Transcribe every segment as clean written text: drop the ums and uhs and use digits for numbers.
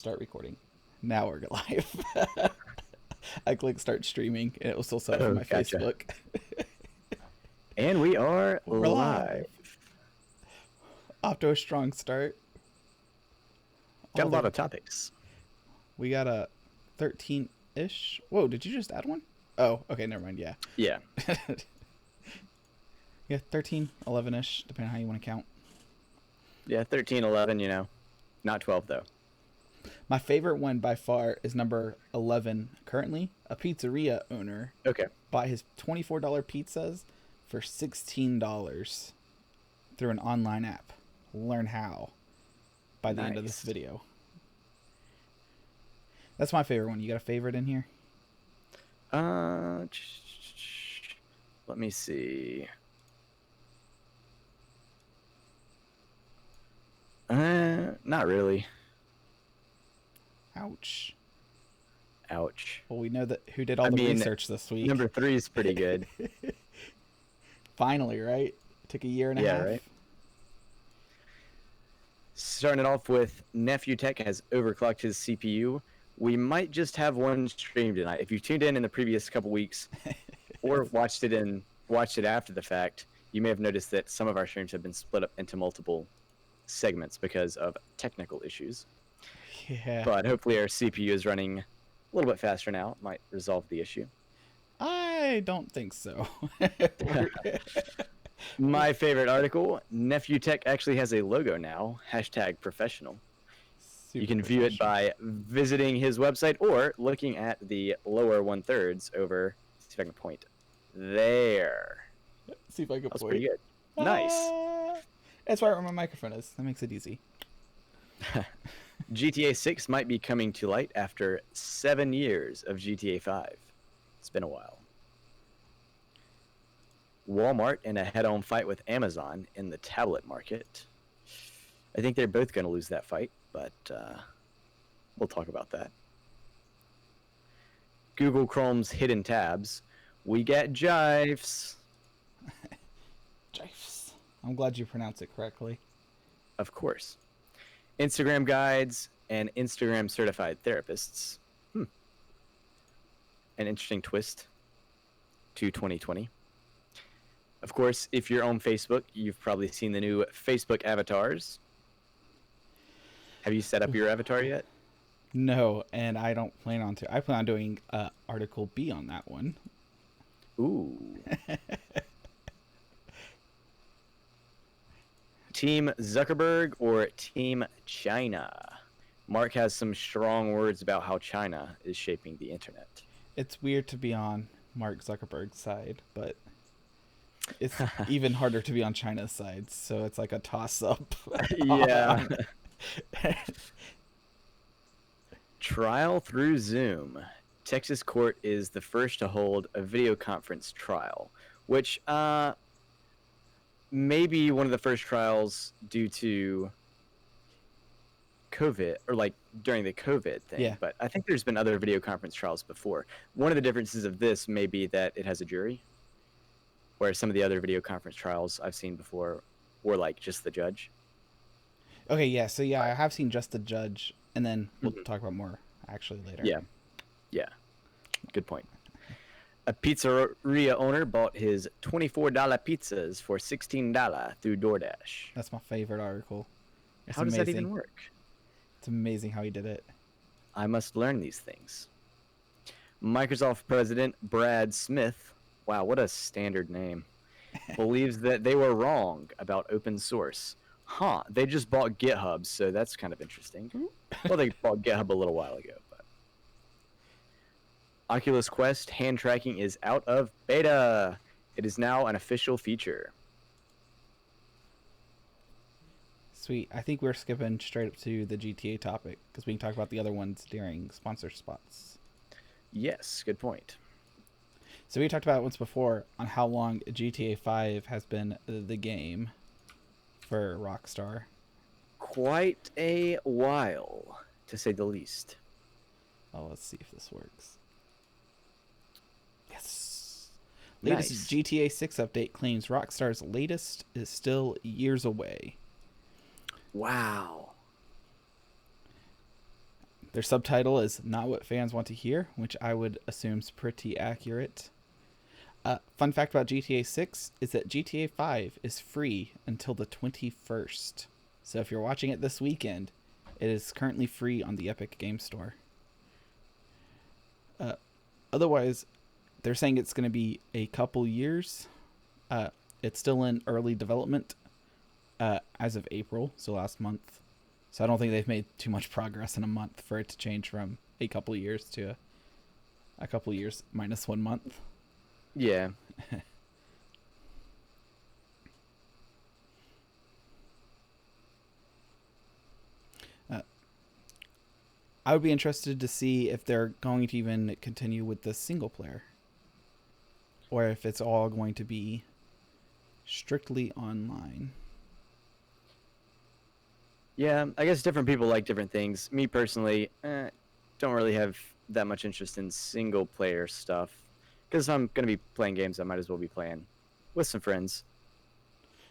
Start recording. Now we're live. I clicked start streaming and it was still set up for my Gotcha. Facebook. And we are We're live. Off to a strong start. Got a lot of topics. We got a 13-ish. Whoa, did you just add one? Oh, okay, never mind. Yeah. Yeah. Yeah, 13, 11-ish, depending on how you want to count. Yeah, 13, 11, you know. Not 12, though. My favorite one by far is number 11 currently. A pizzeria owner Okay. bought his $24 pizzas for $16 through an online app. Learn how by the end of this video. That's my favorite one. You got a favorite in here? Let me see. Not really. Ouch. Ouch. Well, we know that who did all the research this week. Number 3 is pretty good. Finally, right? Took a year and a half. Yeah, right. Starting it off with NephewTech has overclocked his CPU. We might just have one stream tonight. If you tuned in the previous couple weeks or watched it after the fact, you may have noticed that some of our streams have been split up into multiple segments because of technical issues. Yeah. But hopefully our CPU is running a little bit faster now. It might resolve the issue. I don't think so. My favorite article, NephewTech actually has a logo now, #professional. You can view it by visiting his website or looking at the lower 1/3 over. See if I can point. There. See if I can That's point. pretty good. Nice. That's right where my microphone is. That makes it easy. GTA 6 might be coming to light after 7 years of GTA 5. It's been a while. Walmart in a head-on fight with Amazon in the tablet market. I think they're both going to lose that fight, but we'll talk about that. Google Chrome's hidden tabs. We get GIFs. GIFs. I'm glad you pronounced it correctly. Of course. Instagram guides and Instagram certified therapists. An interesting twist to 2020. Of course, if you're on Facebook, you've probably seen the new Facebook avatars. Have you set up your avatar yet? No, and I don't plan on to. I plan on doing Article B on that one. Ooh. Team Zuckerberg or Team China? Mark has some strong words about how China is shaping the internet. It's weird to be on Mark Zuckerberg's side, but it's even harder to be on China's side, so it's like a toss-up. Yeah. Trial through Zoom. Texas court is the first to hold a video conference trial, which may be one of the first trials due to COVID, or like during the COVID thing. Yeah. But I think there's been other video conference trials before. One of the differences of this may be that it has a jury, whereas some of the other video conference trials I've seen before were like just the judge. Okay, yeah, so yeah, I have seen just the judge, and then we'll talk about more actually later. Yeah. Good point. A pizzeria owner bought his $24 pizzas for $16 through DoorDash. That's my favorite article. It's How does amazing. that even work? It's amazing how he did it. I must learn these things. Microsoft President Brad Smith, wow, what a standard name, believes that they were wrong about open source. They just bought GitHub, so that's kind of interesting. Well, they bought GitHub a little while ago. But Oculus Quest hand tracking is out of beta. It is now an official feature. Sweet. I think we're skipping straight up to the GTA topic because we can talk about the other ones during sponsor spots. Yes, good point. So we talked about it once before on how long GTA 5 has been the game for Rockstar. Quite a while, to say the least. Oh, let's see if this works. Yes. Latest Nice. GTA 6 update claims Rockstar's latest is still years away. Wow. Their subtitle is "Not What Fans Want to Hear," which I would assume is pretty accurate. Fun fact about GTA 6 is that GTA 5 is free until the 21st. So if you're watching it this weekend, it is currently free on the Epic Game Store. Otherwise, they're saying it's going to be a couple years. It's still in early development as of April, so last month. So I don't think they've made too much progress in a month for it to change from a couple years to a couple years minus 1 month. Yeah. I would be interested to see if they're going to even continue with the single player, or if it's all going to be strictly online. Yeah, I guess different people like different things. Me personally, don't really have that much interest in single player stuff. Because if I'm going to be playing games, I might as well be playing with some friends.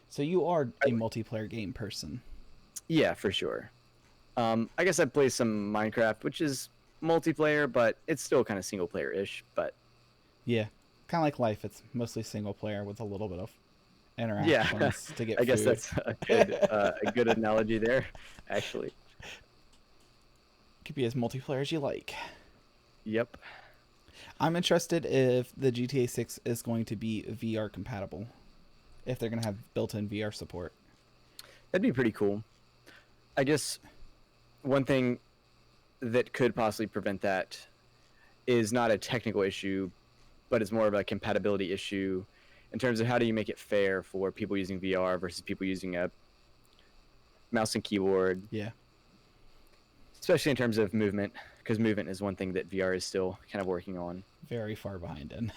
So you are a multiplayer game person. Yeah, for sure. I guess I play some Minecraft, which is multiplayer, but it's still kind of single player-ish. But yeah, kind of like life. It's mostly single player with a little bit of interactions to get I guess food. that's a good analogy there, actually. Could be as multiplayer as you like. Yep. I'm interested if the GTA 6 is going to be VR compatible. If they're going to have built-in VR support. That'd be pretty cool. I guess one thing that could possibly prevent that is not a technical issue, but it's more of a compatibility issue in terms of how do you make it fair for people using VR versus people using a mouse and keyboard. Yeah. Especially in terms of movement, because movement is one thing that VR is still kind of working on. Very far behind in.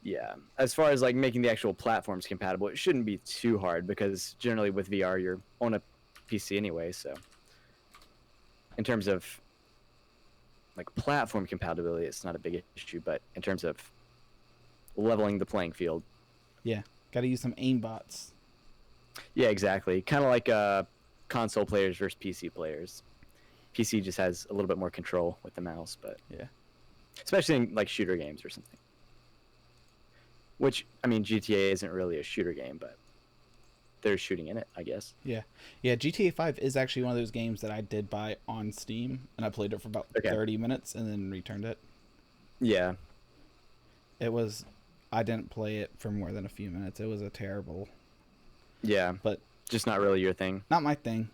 Yeah. As far as like making the actual platforms compatible, it shouldn't be too hard because generally with VR you're on a PC anyway, so in terms of like platform compatibility, it's not a big issue, but in terms of leveling the playing field. Yeah. Got to use some aimbots. Yeah, exactly. Kind of like console players versus PC players. PC just has a little bit more control with the mouse, but yeah, especially in like shooter games or something. Which, I mean, GTA isn't really a shooter game, but there's shooting in it, I guess. Yeah. Yeah, GTA 5 is actually one of those games that I did buy on Steam, and I played it for about 30 minutes and then returned it. Yeah. I didn't play it for more than a few minutes. It was a terrible. Yeah. But just not really your thing. Not my thing.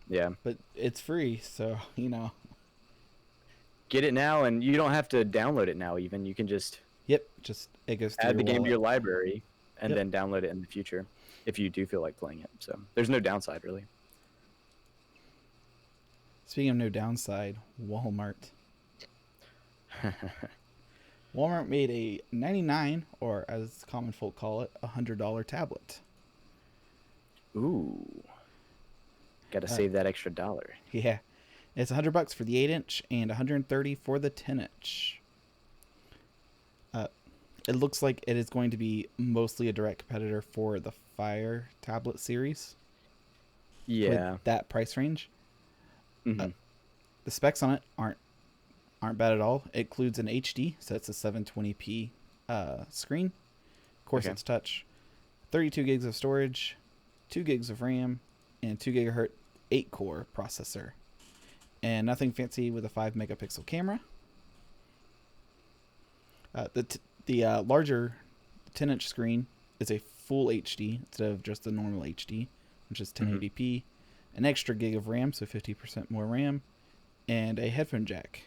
Yeah. But it's free, so, you know. Get it now, and you don't have to download it now even. You can just... Yep, it goes through add the game wallet to your library and then download it in the future if you do feel like playing it. So there's no downside, really. Speaking of no downside, Walmart. Walmart made a $99, or as common folk call it, $100 tablet. Ooh. Got to save that extra dollar. Yeah. It's $100 for the 8-inch and $130 for the 10-inch. It looks like it is going to be mostly a direct competitor for the Fire tablet series. Yeah. With that price range. Mm-hmm. The specs on it aren't bad at all. It includes an HD, so it's a 720p screen. Of course, it's touch. 32 gigs of storage, 2 gigs of RAM, and 2 gigahertz 8-core processor. And nothing fancy with a 5 megapixel camera. The larger 10-inch screen is a full HD instead of just the normal HD, which is 1080p. An extra gig of RAM, so 50% more RAM, and a headphone jack.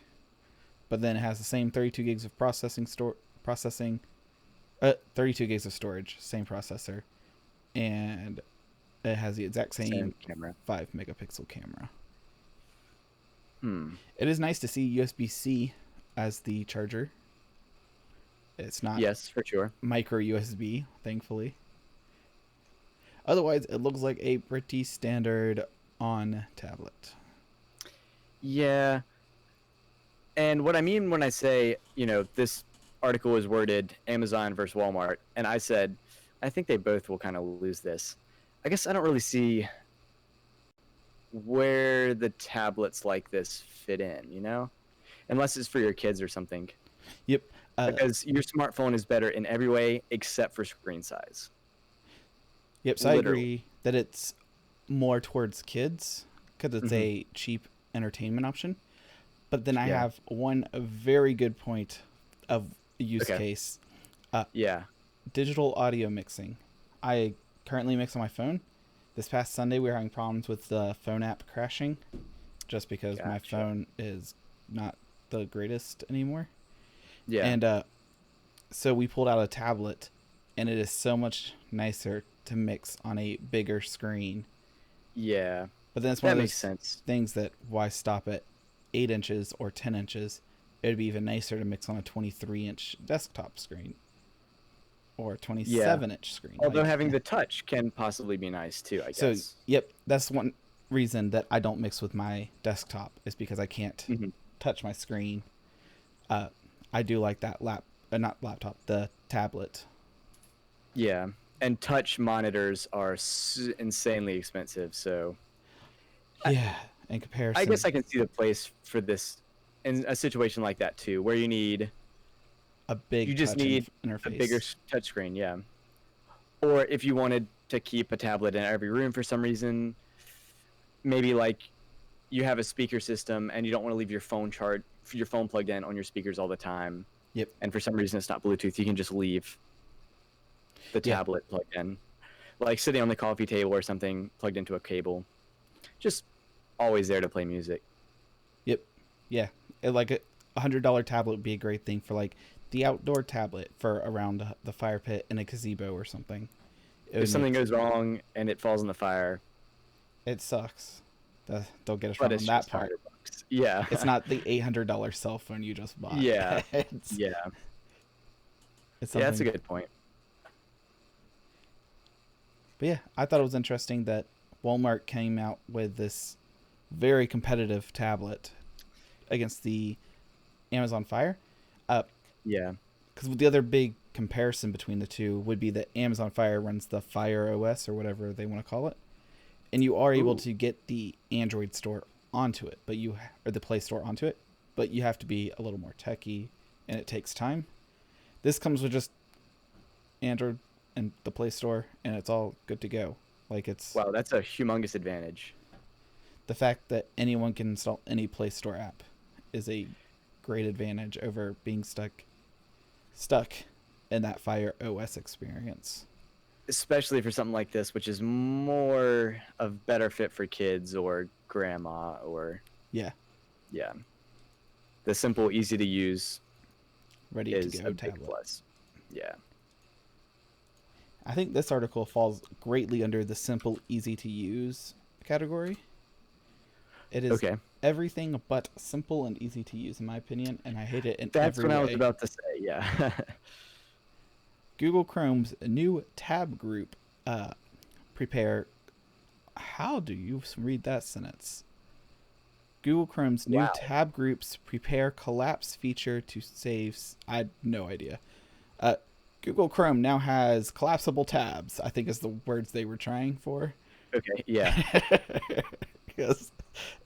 But then it has the same 32 gigs of 32 gigs of storage, same processor, and it has the exact same camera. 5 megapixel camera. Hmm. It is nice to see USB-C as the charger. It's not for sure. micro USB, thankfully. Otherwise, it looks like a pretty standard on tablet. Yeah. And what I mean when I say, this article is worded Amazon versus Walmart, and I said, I think they both will kind of lose this. I guess I don't really see where the tablets like this fit in, you know? Unless it's for your kids or something. Yep. Because your smartphone is better in every way except for screen size. Yep, so literally. I agree that it's more towards kids because it's a cheap entertainment option. But then I have one very good point of use case. Digital audio mixing. I currently mix on my phone. This past Sunday, we were having problems with the phone app crashing just because my phone is not the greatest anymore. Yeah. And so we pulled out a tablet, and it is so much nicer to mix on a bigger screen. Yeah. But then it's one of those things that why stop at 8 inches or 10 inches? It would be even nicer to mix on a 23-inch desktop screen or 27-inch screen. Although having the touch can possibly be nice too, I guess. So, yep, that's one reason that I don't mix with my desktop is because I can't touch my screen. I do like that the tablet. Yeah, and touch monitors are insanely expensive, so... Yeah, in comparison. I guess I can see the place for this in a situation like that too, where you need... You just need a bigger touchscreen, yeah. Or if you wanted to keep a tablet in every room for some reason, maybe like you have a speaker system and you don't want to leave your phone plugged in on your speakers all the time. Yep. And for some reason it's not Bluetooth, you can just leave the tablet plugged in. Like sitting on the coffee table or something plugged into a cable. Just always there to play music. Yep. Yeah. Like a $100 tablet would be a great thing for like the outdoor tablet for around the fire pit in a gazebo or something. If something goes wrong and it falls in the fire, it sucks. Don't get us wrong on that part. Yeah. It's not the $800 cell phone you just bought. Yeah. That's a good point. But yeah, I thought it was interesting that Walmart came out with this very competitive tablet against the Amazon Fire. Because the other big comparison between the two would be that Amazon Fire runs the Fire OS or whatever they want to call it, and you are able to get the Android store onto it, or the Play Store onto it, but you have to be a little more techy, and it takes time. This comes with just Android and the Play Store, and it's all good to go. Wow, that's a humongous advantage. The fact that anyone can install any Play Store app is a great advantage over being stuck in that Fire OS experience. Especially for something like this, which is more of better fit for kids or grandma or... Yeah. The simple, easy to use ready to go tablet. Big plus. Yeah. I think this article falls greatly under the simple, easy to use category. It is everything but simple and easy to use, in my opinion, and I hate it in every way. That's what I was about to say, yeah. Google Chrome's new tab group prepare... How do you read that sentence? Google Chrome's new tab groups prepare collapse feature to save... I had no idea. Google Chrome now has collapsible tabs, I think is the words they were trying for. Okay, yeah. Yes.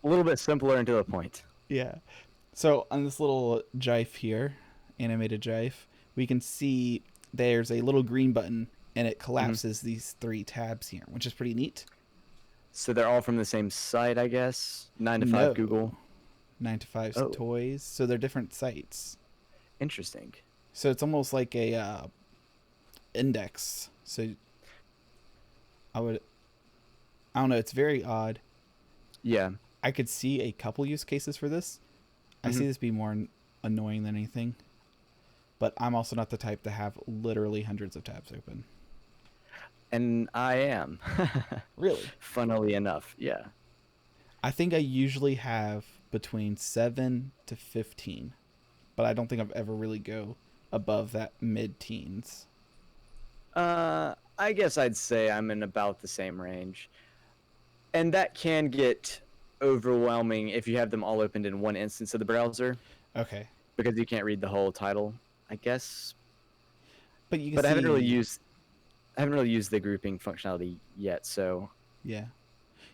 A little bit simpler and to the point. Yeah. So on this little GIF here, animated GIF, we can see there's a little green button and it collapses these 3 tabs here, which is pretty neat. So they're all from the same site, I guess? 9 to 5 Google? 9 to 5 Toys. So they're different sites. Interesting. So it's almost like a index. So I don't know, it's very odd. Yeah. I could see a couple use cases for this. I see this be more annoying than anything. But I'm also not the type to have literally hundreds of tabs open. And I am. Really? Funnily enough, yeah. I think I usually have between 7 to 15. But I don't think I've ever really go above that mid-teens. I guess I'd say I'm in about the same range. And that can get overwhelming if you have them all opened in one instance of the browser. Okay. Because you can't read the whole title, I guess. But you can I haven't really used the grouping functionality yet, so yeah.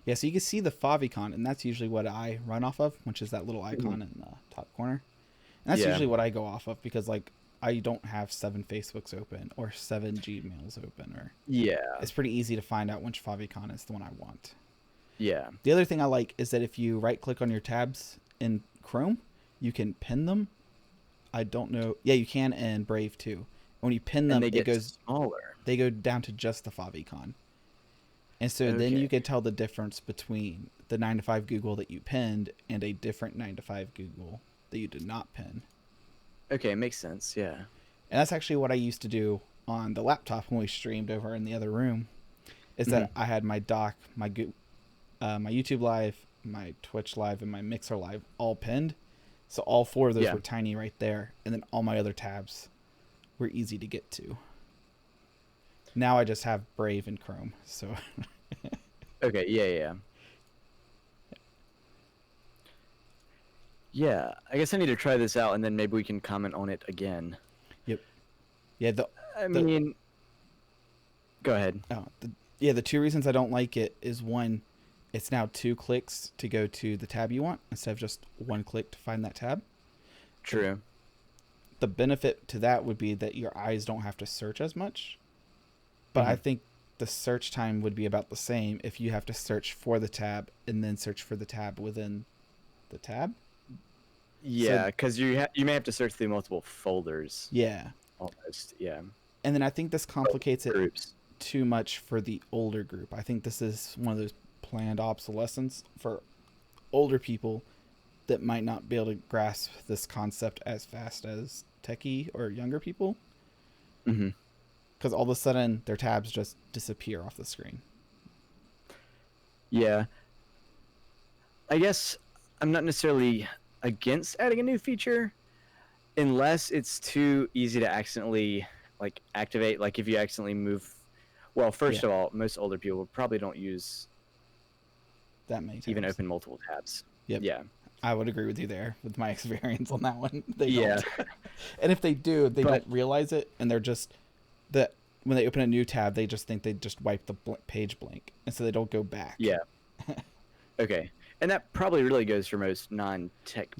Yeah, so you can see the favicon, and that's usually what I run off of, which is that little icon in the top corner. And that's usually what I go off of because, like, I don't have 7 Facebooks open or 7 Gmails open. Or it's pretty easy to find out which favicon is the one I want. Yeah. The other thing I like is that if you right-click on your tabs in Chrome, you can pin them. I don't know. Yeah, you can in Brave too. When you pin them, it goes smaller. They go down to just the favicon. And so then you can tell the difference between the 9 to 5 Google that you pinned and a different 9 to 5 Google that you did not pin. Okay, makes sense. Yeah. And that's actually what I used to do on the laptop when we streamed over in the other room. Is that I had my dock, my YouTube Live, my Twitch Live, and my Mixer Live all pinned. So all 4 of those were tiny right there, and then all my other tabs were easy to get to. Now I just have Brave and Chrome. So. Okay. Yeah. Yeah, I guess I need to try this out, and then maybe we can comment on it again. Yep. Yeah. I mean, go ahead. The 2 reasons I don't like it is, 1, it's now 2 clicks to go to the tab you want instead of just 1 click to find that tab. True. The benefit to that would be that your eyes don't have to search as much. But I think the search time would be about the same if you have to search for the tab and then search for the tab within the tab. Yeah, because you may have to search through multiple folders. Yeah. Almost, yeah. And then I think this complicates it too much for the older group. I think this is one of those planned obsolescence for older people that might not be able to grasp this concept as fast as techie or younger people. Mm-hmm. Because all of a sudden, their tabs just disappear off the screen. Yeah. I guess I'm not necessarily against adding a new feature unless it's too easy to accidentally, like, activate. Like, if you accidentally move... Well, first of all, most older people probably don't use... that many tabs. Even open multiple tabs. Yep. Yeah. I would agree with you there with my experience on that one. They don't. And if they do, they don't realize it, and they're just... that when they open a new tab, they just think they just wipe the page blank, and so they don't go back. Yeah. Okay. And that probably really goes for most non-tech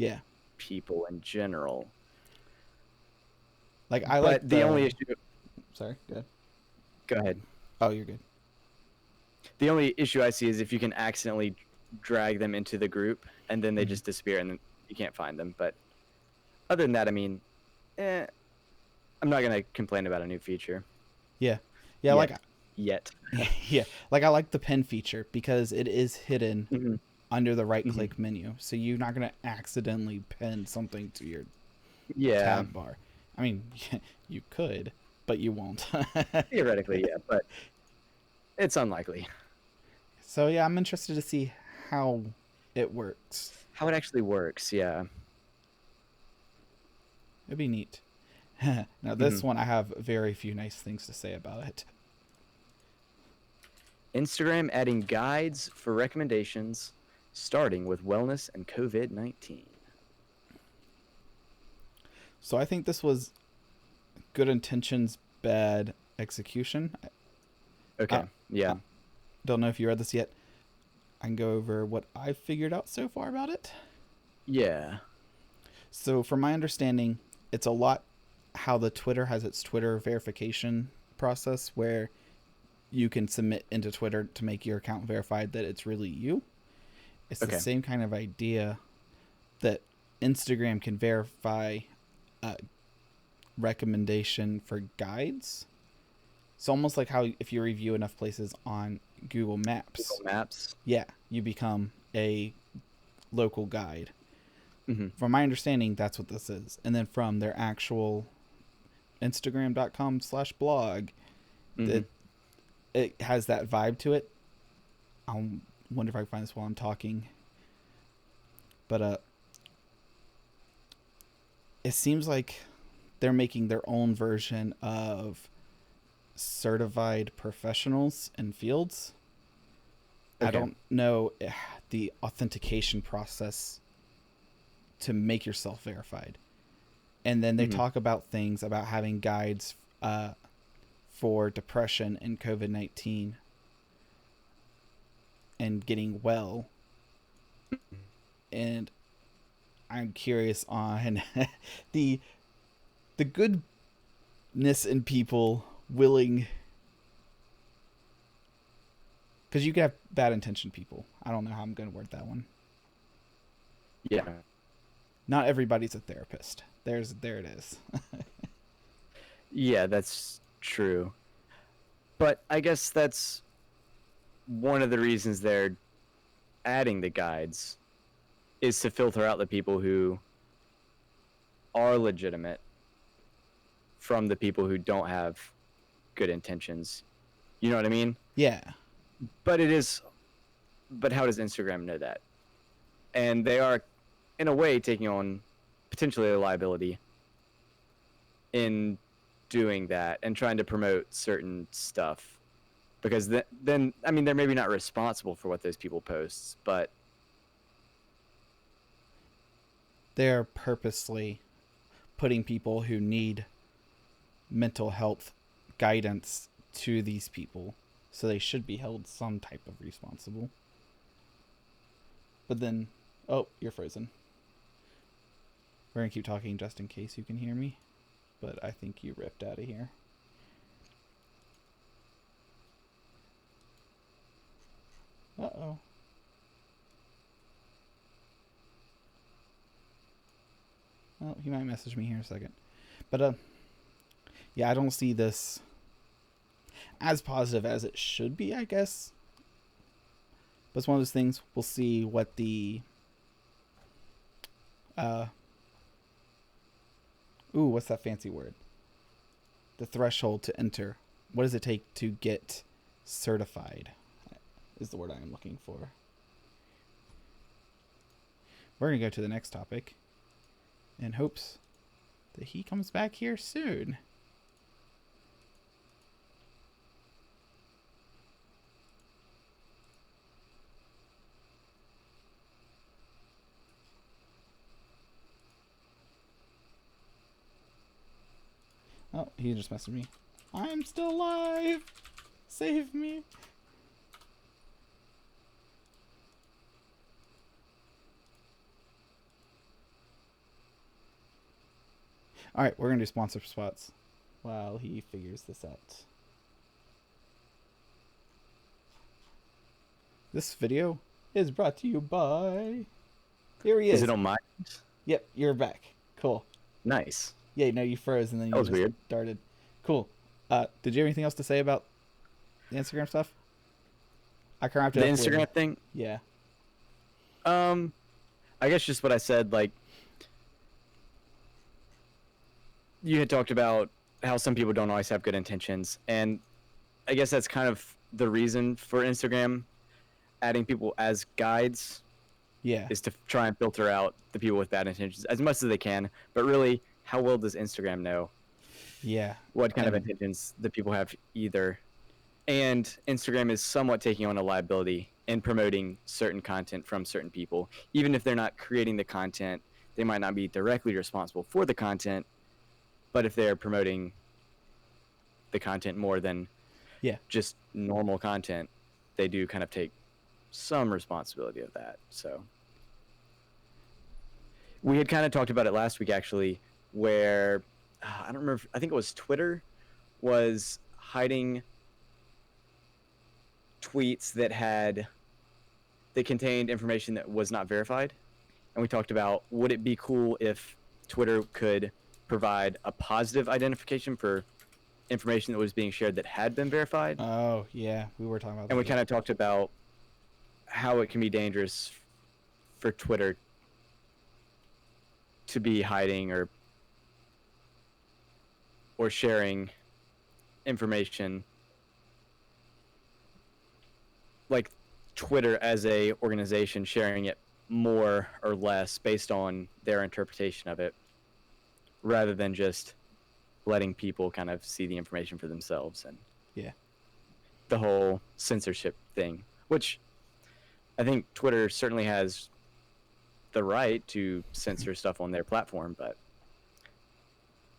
people in general. Like, I like the only issue... Sorry, go ahead. Go ahead. Oh, you're good. The only issue I see is if you can accidentally drag them into the group, and then they just disappear, and then you can't find them. But other than that, I mean, I'm not gonna complain about a new feature. Yeah, Yet. Yeah, like, I like the pin feature because it is hidden under the right-click menu, so you're not gonna accidentally pin something to your tab bar. I mean, you could, but you won't. Theoretically, yeah, but it's unlikely. So yeah, I'm interested to see how it works. How it actually works, yeah. It'd be neat. Now, this one, I have very few nice things to say about it. Instagram adding guides for recommendations, starting with wellness and COVID-19. So I think this was good intentions, bad execution. Okay, yeah. Don't know if you read this yet. I can go over what I've figured out so far about it. Yeah. So from my understanding, it's a lot how the Twitter has its Twitter verification process, where you can submit into Twitter to make your account verified that it's really you. It's the same kind of idea that Instagram can verify a recommendation for guides. It's almost like how if you review enough places on Google Maps. Yeah, you become a local guide. From my understanding, that's what this is. And then from their actual Instagram.com/blog, it has that vibe to it. I wonder if I can find this while I'm talking. But it seems like they're making their own version of certified professionals in fields. I don't know the authentication process to make yourself verified. And then they talk about things about having guides for depression and COVID-19. and getting well. And I'm curious on the goodness in people willing, because you can have bad intentioned people. I don't know how I'm going to word that one. Yeah. Not everybody's a therapist. There it is. Yeah, that's true. But I guess that's one of the reasons they're adding the guides, is to filter out the people who are legitimate from the people who don't have good intentions. You know what I mean? Yeah. But how does Instagram know that? And they are, in a way, taking on potentially a liability in doing that and trying to promote certain stuff. Because then, I mean, they're maybe not responsible for what those people post, but they're purposely putting people who need mental health guidance to these people, so they should be held some type of responsible. But then, oh, you're frozen. We're gonna keep talking just in case you can hear me, but I think you ripped out of here. Uh-oh. Well, he might message me here in a second. But, yeah, I don't see this as positive as it should be, I guess. But it's one of those things, we'll see what the, what's that fancy word? The threshold to enter. What does it take to get certified? Is the word I am looking for. We're going to go to the next topic in hopes that he comes back here soon. Oh, he just messaged me. I'm still alive! Save me! Alright, we're going to do sponsor spots while he figures this out. This video is brought to you by... Here he is. Is it on mine? Yep, you're back. Cool. Nice. Yeah, no, you froze and then you That was just weird. started. Cool. Did you have anything else to say about the Instagram stuff? I can wrap it The up Instagram with, thing? Yeah. I guess just what I said, like, you had talked about how some people don't always have good intentions, and I guess that's kind of the reason for Instagram adding people as guides, Yeah. is to try and filter out the people with bad intentions as much as they can. But really, how well does Instagram know Yeah. what kind of intentions the people have either? And Instagram is somewhat taking on a liability in promoting certain content from certain people. Even if they're not creating the content, they might not be directly responsible for the content, but if they're promoting the content more than just normal content, they do kind of take some responsibility of that. So we had kind of talked about it last week, actually, where I don't remember, I think it was Twitter was hiding tweets that contained information that was not verified. And we talked about, would it be cool if Twitter could provide a positive identification for information that was being shared that had been verified? Oh, yeah. We were talking about that. And we kind of talked about how it can be dangerous for Twitter to be hiding or sharing information, like Twitter as a organization sharing it more or less based on their interpretation of it, rather than just letting people kind of see the information for themselves. And the whole censorship thing, which I think Twitter certainly has the right to censor stuff on their platform, but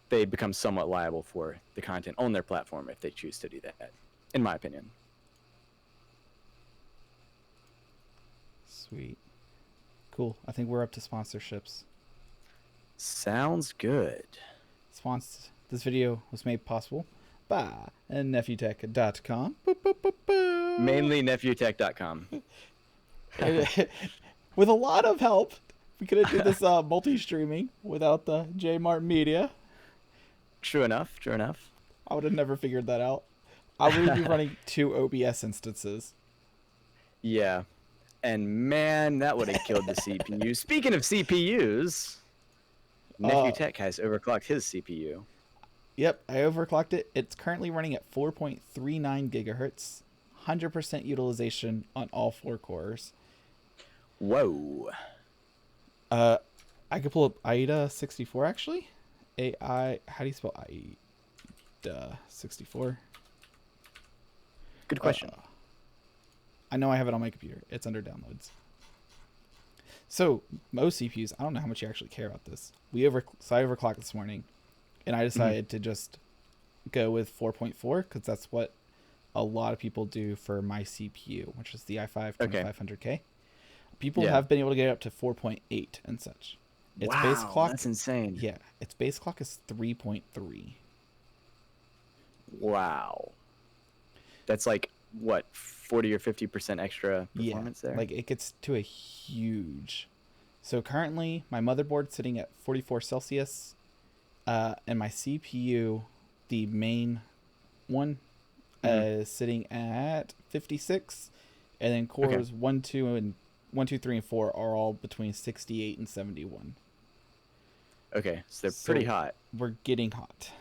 they become somewhat liable for the content on their platform if they choose to do that, in my opinion. Sweet. Cool. I think we're up to sponsorships. Sounds good. This video was made possible by NephewTech.com. Mainly NephewTech.com. With a lot of help. We couldn't do this multi-streaming without the J Mart Media. True enough. True enough. I would have never figured that out. I would be running 2 OBS instances. Yeah. And man, that would have killed the CPU. Speaking of CPUs, NephewTech has overclocked his CPU. Yep, I overclocked it. It's currently running at 4.39 gigahertz, 100% utilization on all 4 cores. Whoa. I could pull up AIDA 64 actually. AI, how do you spell AIDA 64? Good question. I know I have it on my computer. It's under downloads. So most CPUs, I don't know how much you actually care about this. So I overclocked this morning, and I decided to just go with 4.4 because that's what a lot of people do for my CPU, which is the i5-2500K. People have been able to get up to 4.8 and such. Its base clock, that's insane. Yeah, its base clock is 3.3. Wow. That's like, what, 40 or 50% extra performance there? Like it gets to a huge. So currently my motherboard's sitting at 44 Celsius, and my CPU, the main one, is sitting at 56, and then cores 1, 2, 3, and 4 are all between 68 and 71. Okay, so they're pretty hot. We're getting hot.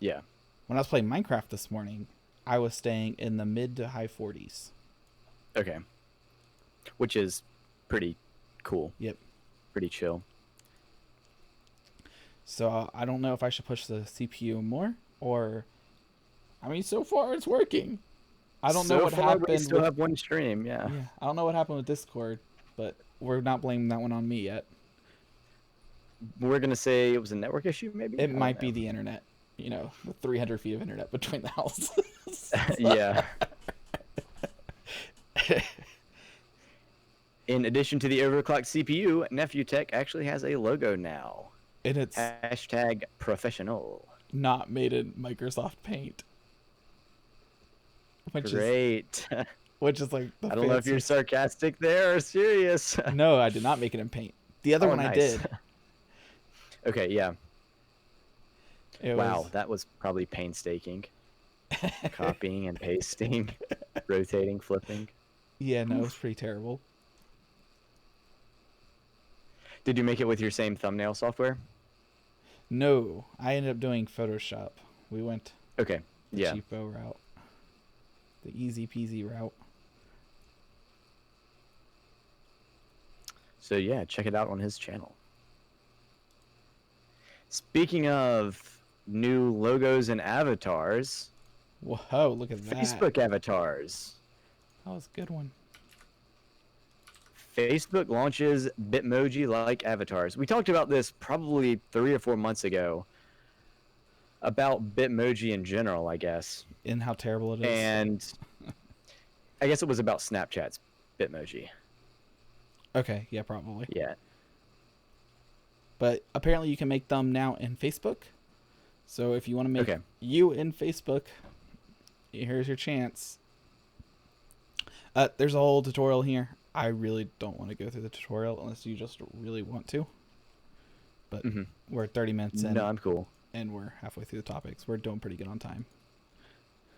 Yeah. When I was playing Minecraft this morning, I was staying in the mid to high 40s. Okay. Which is pretty cool. Yep. Pretty chill. So I don't know if I should push the CPU more, or, I mean, so far it's working. I don't know what happened. We still have one stream, yeah. I don't know what happened with Discord, but we're not blaming that one on me yet. We're gonna say it was a network issue, maybe. It might be the internet. You know, the 300 feet of internet between the houses. Yeah. In addition to the overclocked CPU, NephewTech actually has a logo now. And it's #professional. Not made in Microsoft Paint. Great. Which is like I don't know if you're sarcastic there or serious. No, I did not make it in Paint. The other one nice. I did. Okay, yeah. Wow, that was probably painstaking. Copying and pasting, rotating, flipping. Yeah, no, it was pretty terrible. Did you make it with your same thumbnail software? No, I ended up doing Photoshop. We went the cheapo route. The easy peasy route. So yeah, check it out on his channel. Speaking of new logos and avatars. Whoa, look at that. Facebook avatars. That was a good one. Facebook launches Bitmoji-like avatars. We talked about this probably 3 or 4 months ago. About Bitmoji in general, I guess. And how terrible it is. And I guess it was about Snapchat's Bitmoji. Okay, yeah, probably. Yeah. But apparently you can make them now in Facebook. So if you want to make you in Facebook, here's your chance. There's a whole tutorial here. I really don't want to go through the tutorial unless you just really want to. But we're 30 minutes in. No, I'm cool. And we're halfway through the topics. We're doing pretty good on time.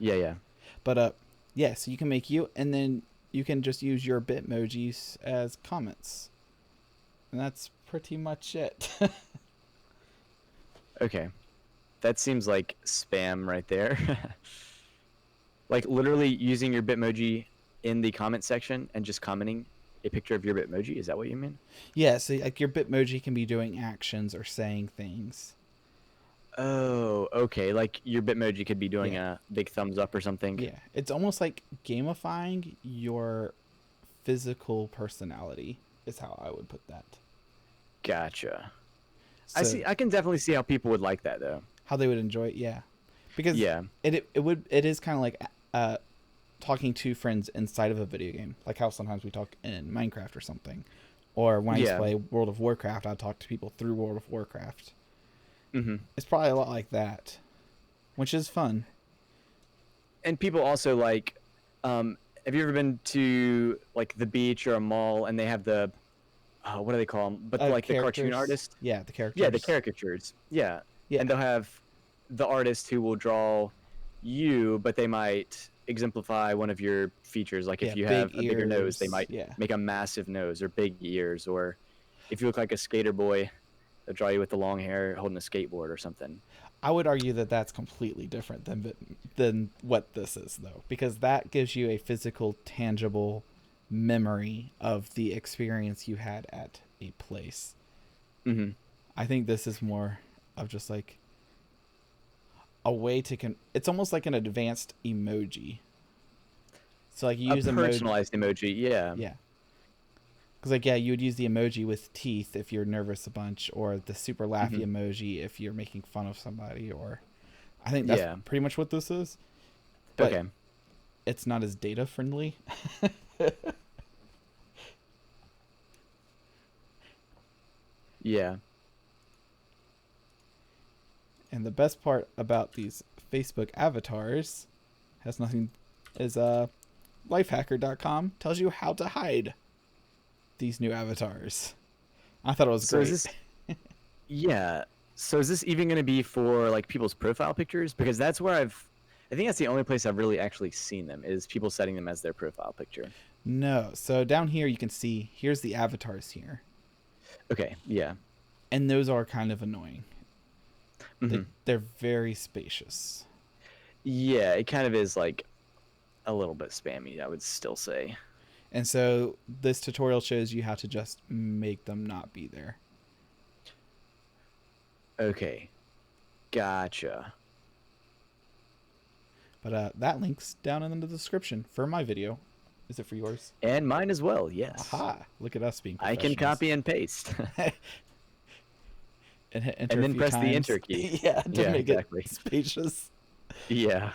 Yeah. But yeah, so you can make you, and then you can just use your Bitmojis as comments. And that's pretty much it. Okay. That seems like spam right there. Like literally using your Bitmoji in the comment section and just commenting a picture of your Bitmoji. Is that what you mean? Yeah, so like your Bitmoji can be doing actions or saying things. Oh, okay. Like your Bitmoji could be doing a big thumbs up or something. Yeah, it's almost like gamifying your physical personality is how I would put that. Gotcha. So, I can definitely see how people would like that though. How they would enjoy it, yeah. Because it is kind of like talking to friends inside of a video game, like how sometimes we talk in Minecraft or something, or when I used to play World of Warcraft, I talk to people through World of Warcraft. Mm-hmm. It's probably a lot like that, which is fun. And people also like, have you ever been to like the beach or a mall and they have the, what do they call them? But like the cartoon artist? Yeah, the characters. Yeah, the caricatures. Yeah. Yeah. And they'll have the artist who will draw you, but they might exemplify one of your features. Like if you have a bigger nose, they might make a massive nose, or big ears, or if you look like a skater boy, they'll draw you with the long hair holding a skateboard or something. I would argue that that's completely different than what this is, though, because that gives you a physical, tangible memory of the experience you had at a place. Mm-hmm. I think this is more of just like a way to it's almost like an advanced emoji. So like you use a personalized emoji, yeah. Yeah. Because like, yeah, you would use the emoji with teeth if you're nervous a bunch, or the super laughy emoji if you're making fun of somebody, or I think that's pretty much what this is. But it's not as data friendly. Yeah. And the best part about these Facebook avatars is lifehacker.com tells you how to hide these new avatars. I thought it was great. So is this even going to be for like people's profile pictures? Because that's where I think that's the only place I've really actually seen them, is people setting them as their profile picture. No. So down here you can see, here's the avatars here. Okay, yeah. And those are kind of annoying. Mm-hmm. They're very spacious. Yeah, it kind of is like a little bit spammy, I would still say. And so this tutorial shows you how to just make them not be there. Okay. Gotcha. But that link's down in the description for my video. Is it for yours? And mine as well, yes. Aha! Look at us being I can copy and paste. and hit enter and then press times. the enter key. Yeah, to make it spacious. Yeah.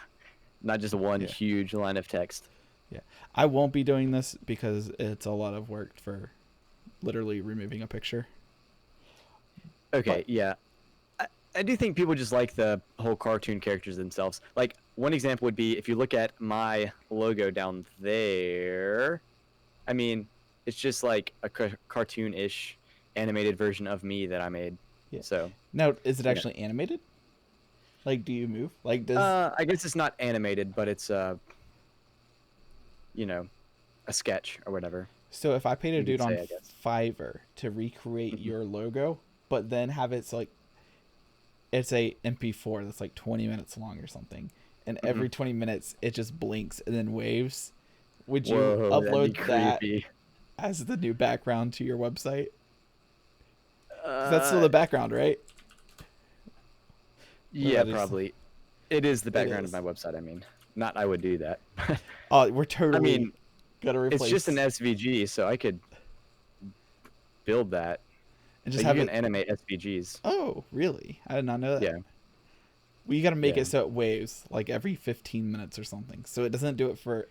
Not just one huge line of text. Yeah. I won't be doing this because it's a lot of work for literally removing a picture. Okay, yeah. I do think people just like the whole cartoon characters themselves. Like, one example would be if you look at my logo down there. I mean, it's just like a cartoon-ish animated version of me that I made. Yeah. So now, is it actually animated? Like, do you move? Like, does I guess it's not animated, but it's a sketch or whatever. So if I paid a dude on Fiverr to recreate your logo, but then have it's like, it's a MP4 that's like 20 minutes long or something, and every 20 minutes it just blinks and then waves, would you upload that as the new background to your website? That's still the background, right? Yeah, probably. It is the background of my website. I mean, not I would do that. Oh, we're totally gotta replace. It's just an SVG, so I could build that. And just have you can animate SVGs. Oh, really? I did not know that. Yeah. Well, you got to make it so it waves like every 15 minutes or something, so it doesn't do it for.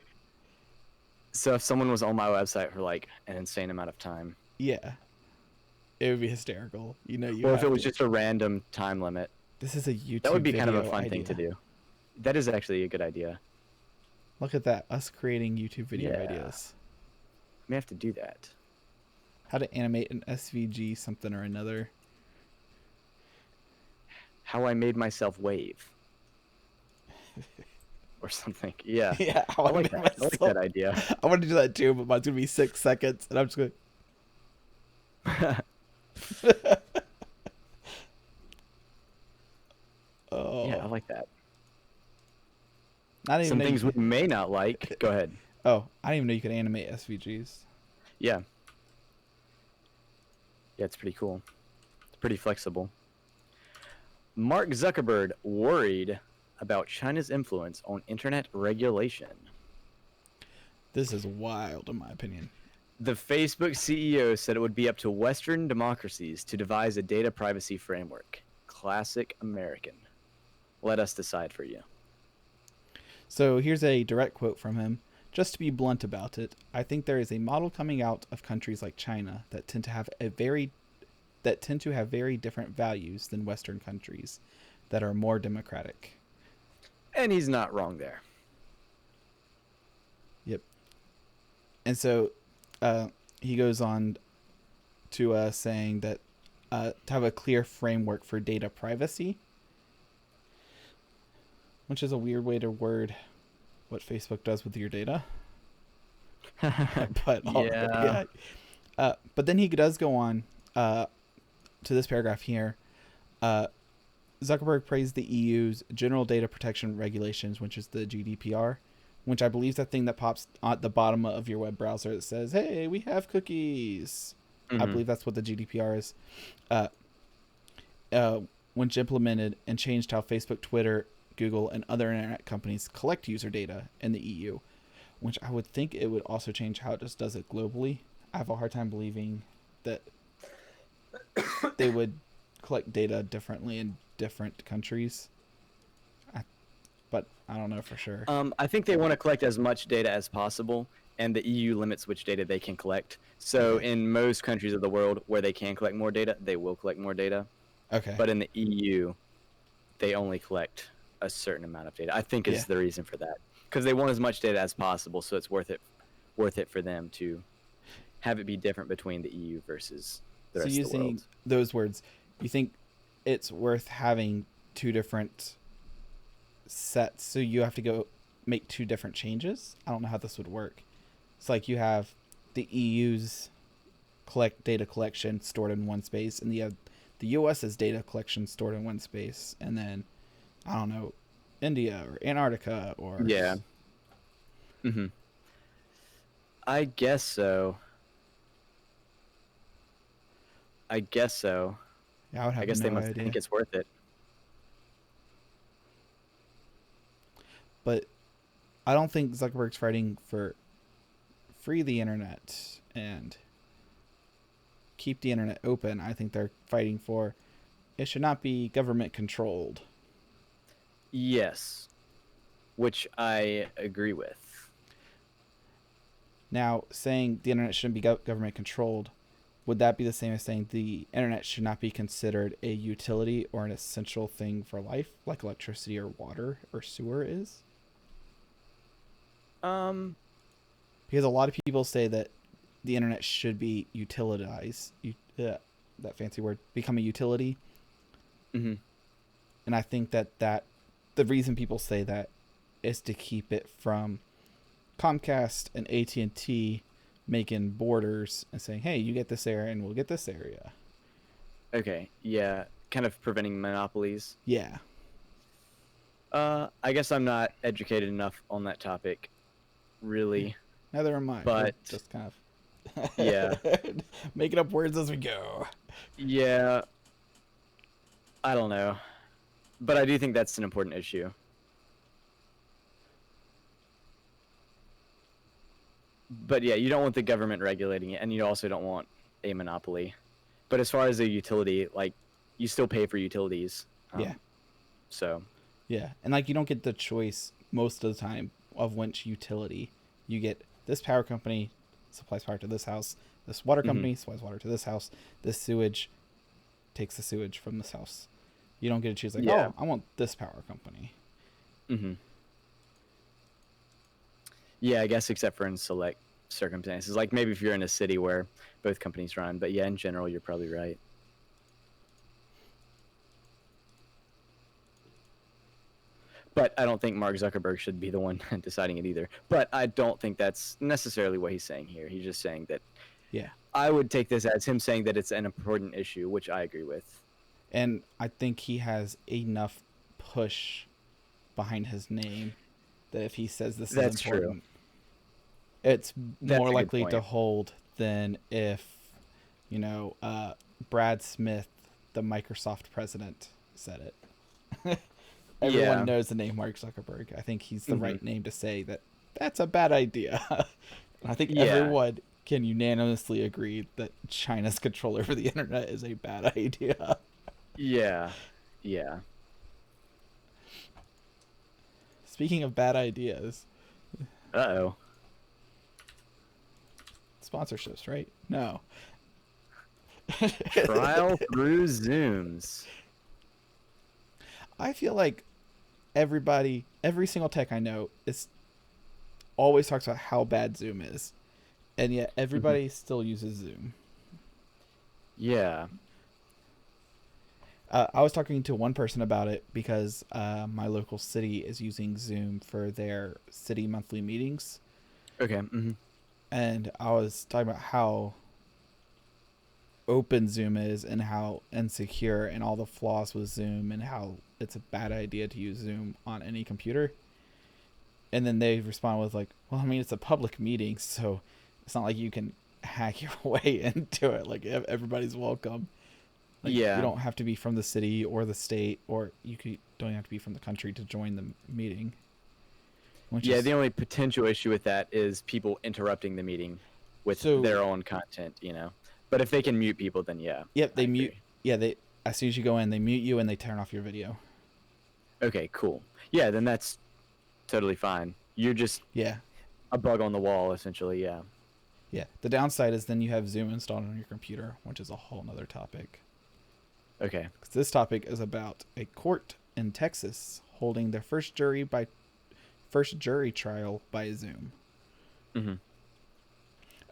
So if someone was on my website for like an insane amount of time. Yeah. It would be hysterical. Or if it was just a random time limit. This is a YouTube. That would be kind of a fun thing to do. That is actually a good idea. Look at that, us creating YouTube video ideas. I may have to do that. How to animate an SVG something or another. How I made myself wave. Or something. Yeah. Yeah, I like that idea. I want to do that too, but mine's going to be 6 seconds, and I'm just going Oh. Yeah, I like that. Some things we may not like. Go ahead. Oh, I didn't even know you could animate SVGs. Yeah. Yeah, it's pretty cool. It's pretty flexible. Mark Zuckerberg worried about China's influence on internet regulation. This is wild, in my opinion. The Facebook CEO said it would be up to Western democracies to devise a data privacy framework. Classic American. Let us decide for you. So here's a direct quote from him. just to be blunt about it, I think there is a model coming out of countries like China that tend to have very different values than Western countries that are more democratic. And he's not wrong there. Yep. And so he goes on to saying that to have a clear framework for data privacy, which is a weird way to word what Facebook does with your data. But then he does go on to this paragraph here. Zuckerberg praised the EU's General Data Protection Regulations, which is the GDPR, which I believe is that thing that pops at the bottom of your web browser that says, "Hey, we have cookies." I believe that's what the GDPR is. Which implemented and changed how Facebook, Twitter, Google, and other internet companies collect user data in the EU, which I would think it would also change how it just does it globally. I have a hard time believing that they would collect data differently in different countries. But I don't know for sure. I think they want to collect as much data as possible, and the EU limits which data they can collect. So in most countries of the world where they can collect more data, they will collect more data. Okay. But in the EU, they only collect a certain amount of data. I think is the reason for that, because they want as much data as possible, so it's worth it for them to have it be different between the EU versus the rest of the world. So using those words, you think it's worth having two different sets, so you have to go make two different changes? I don't know how this would work. It's like you have the EU's data collection stored in one space, and you have the US's data collection stored in one space, and then I don't know, India or Antarctica or I guess so. Yeah, I guess they must think it's worth it. But I don't think Zuckerberg's fighting for free the internet and keep the internet open. I think they're fighting for it should not be government controlled. Yes, which I agree with. Now, saying the internet shouldn't be government controlled, would that be the same as saying the internet should not be considered a utility or an essential thing for life, like electricity or water or sewer is? Because a lot of people say that the internet should be utilitized. That fancy word, become a utility. Mm-hmm. And I think that the reason people say that is to keep it from Comcast and AT&T making borders and saying, hey, you get this area and we'll get this area. Okay, yeah, kind of preventing monopolies. Yeah. I guess I'm not educated enough on that topic, really. Neither am I. But just kind of yeah, making up words as we go. Yeah, I don't know, but I do think that's an important issue. But yeah, you don't want the government regulating it, and you also don't want a monopoly. But as far as a utility, like, you still pay for utilities. Yeah. So. Yeah, and like you don't get the choice most of the time of which utility. You get this power company supplies power to this house, this water company supplies water to this house, this sewage takes the sewage from this house. You don't get to choose like, oh, I want this power company. Mm-hmm. Yeah, I guess except for in select circumstances, like maybe if you're in a city where both companies run. But yeah, in general, you're probably right. But I don't think Mark Zuckerberg should be the one deciding it either. But I don't think that's necessarily what he's saying here. He's just saying that, yeah, I would take this as him saying that it's an important issue, which I agree with. And I think he has enough push behind his name that if he says this is important, it's more likely to hold than if, Brad Smith, the Microsoft president, said it. Everyone knows the name Mark Zuckerberg. I think he's the right name to say that that's a bad idea. I think everyone can unanimously agree that China's control over the internet is a bad idea. Yeah. Speaking of bad ideas. Uh-oh. sponsorships, right? No. Trial through Zooms. I feel like every single tech I know always talks about how bad Zoom is, and yet everybody still uses Zoom. Yeah. I was talking to one person about it because my local city is using Zoom for their city monthly meetings. Okay. And I was talking about how open Zoom is and how insecure and all the flaws with Zoom and how it's a bad idea to use Zoom on any computer. And then they respond with like, well, I mean, it's a public meeting, so it's not like you can hack your way into it. Like everybody's welcome. Like, yeah. You don't have to be from the city or the state, or don't have to be from the country to join the meeting. The only potential issue with that is people interrupting the meeting with their own content, But if they can mute people, then yeah. Yep, they mute. Yeah, as soon as you go in, they mute you and they turn off your video. Okay, cool. Yeah, then that's totally fine. You're just a bug on the wall, essentially. Yeah. Yeah. The downside is then you have Zoom installed on your computer, which is a whole nother topic. Okay. This topic is about a court in Texas holding their first jury trial by Zoom.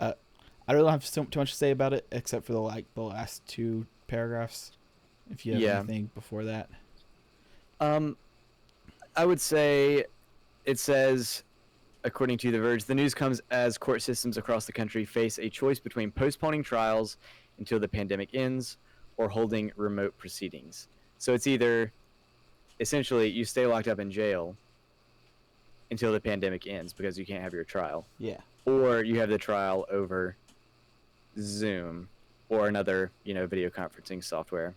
I really don't have too much to say about it except for the last two paragraphs. If you have anything before that. I would say it says, according to The Verge, the news comes as court systems across the country face a choice between postponing trials until the pandemic ends or holding remote proceedings. So it's either, essentially, you stay locked up in jail until the pandemic ends because you can't have your trial. Yeah. Or you have the trial over Zoom or another, video conferencing software.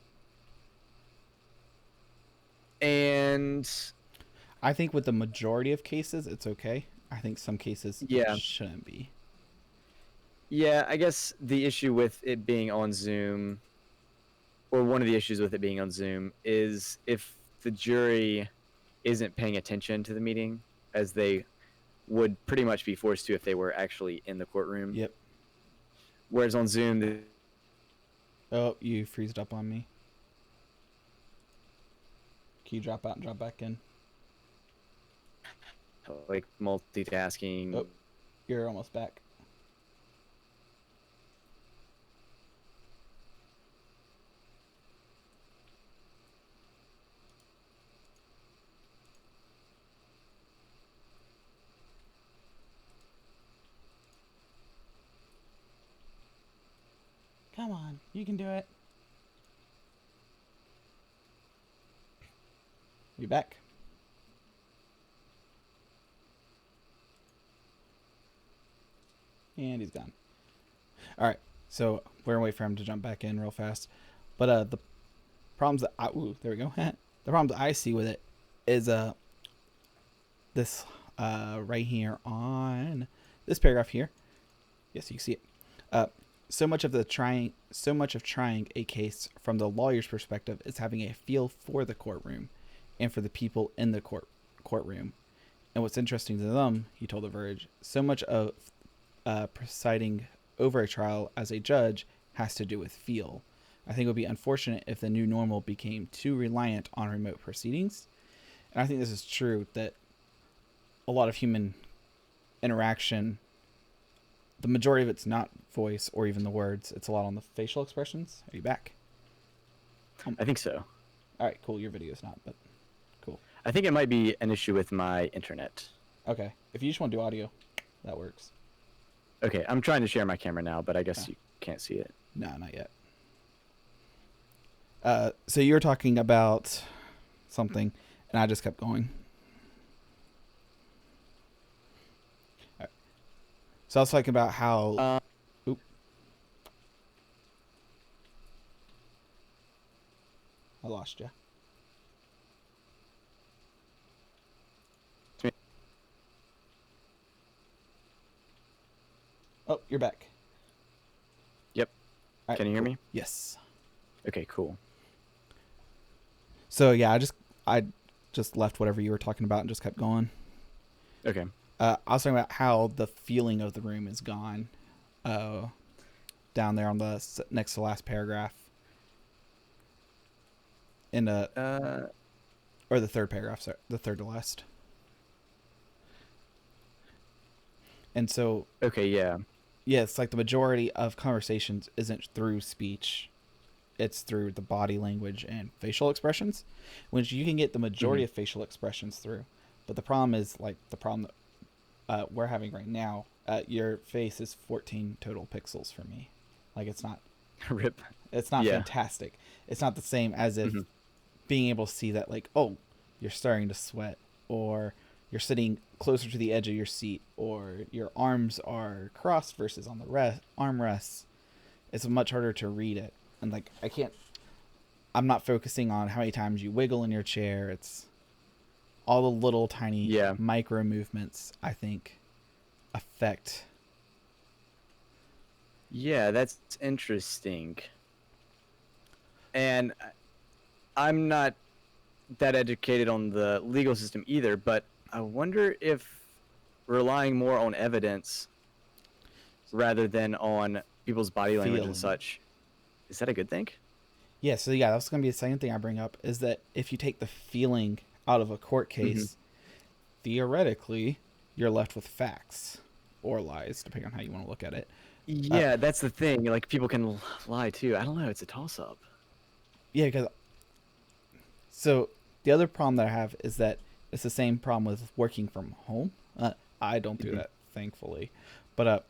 And I think with the majority of cases, it's okay. I think some cases shouldn't be. Yeah, I guess the issue with it being on Zoom, or one of the issues with it being on Zoom, is if the jury isn't paying attention to the meeting, as they would pretty much be forced to if they were actually in the courtroom. Yep. Whereas on Zoom... Oh, you freezed up on me. Can you drop out and drop back in? Like multitasking. Oh, you're almost back. Come on, you can do it. You back? And he's gone. All right, so we're gonna wait for him to jump back in real fast. But the problems that there we go. The problems I see with it is this right here on this paragraph here. Yes, you can see it. So much of trying a case from the lawyer's perspective is having a feel for the courtroom and for the people in the courtroom. And what's interesting to them, he told The Verge, so much of presiding over a trial as a judge has to do with feel. I think it would be unfortunate if the new normal became too reliant on remote proceedings. And I think this is true, that a lot of human interaction, the majority of it's not voice or even the words. It's a lot on the facial expressions. Are you back? I think so. All right, cool. Your video's not, but cool. I think it might be an issue with my internet. Okay. If you just want to do audio, that works. Okay, I'm trying to share my camera now, but I guess you can't see it. No, not yet. So you were talking about something, and I just kept going. All right. So I was talking about how... I lost you. Oh, you're back. Yep. Right, can you hear me? Yes. Okay, cool. So yeah, I just left whatever you were talking about and just kept going. Okay. I was talking about how the feeling of the room is gone. down there on the next to last paragraph. In the or the third paragraph, sorry, the third to last. And so, okay, yeah, it's like the majority of conversations isn't through speech. It's through the body language and facial expressions, which you can get the majority of facial expressions through. But the problem is, like, the problem that we're having right now, your face is 14 total pixels for me. Like, it's not... Rip. It's not fantastic. It's not the same as if being able to see that, like, oh, you're starting to sweat, or you're sitting closer to the edge of your seat, or your arms are crossed versus on the armrests. It's much harder to read it. And, like, I'm not focusing on how many times you wiggle in your chair. It's all the little tiny micro movements, I think, affect. Yeah, that's interesting. And I'm not that educated on the legal system either, but I wonder if relying more on evidence rather than on people's body language and such, is that a good thing? Yeah, so that's going to be the second thing I bring up, is that if you take the feeling out of a court case, theoretically, you're left with facts or lies, depending on how you want to look at it. Yeah, that's the thing. Like, people can lie too. I don't know. It's a toss-up. Yeah, because... So, the other problem that I have is that it's the same problem with working from home. I don't do that, thankfully. But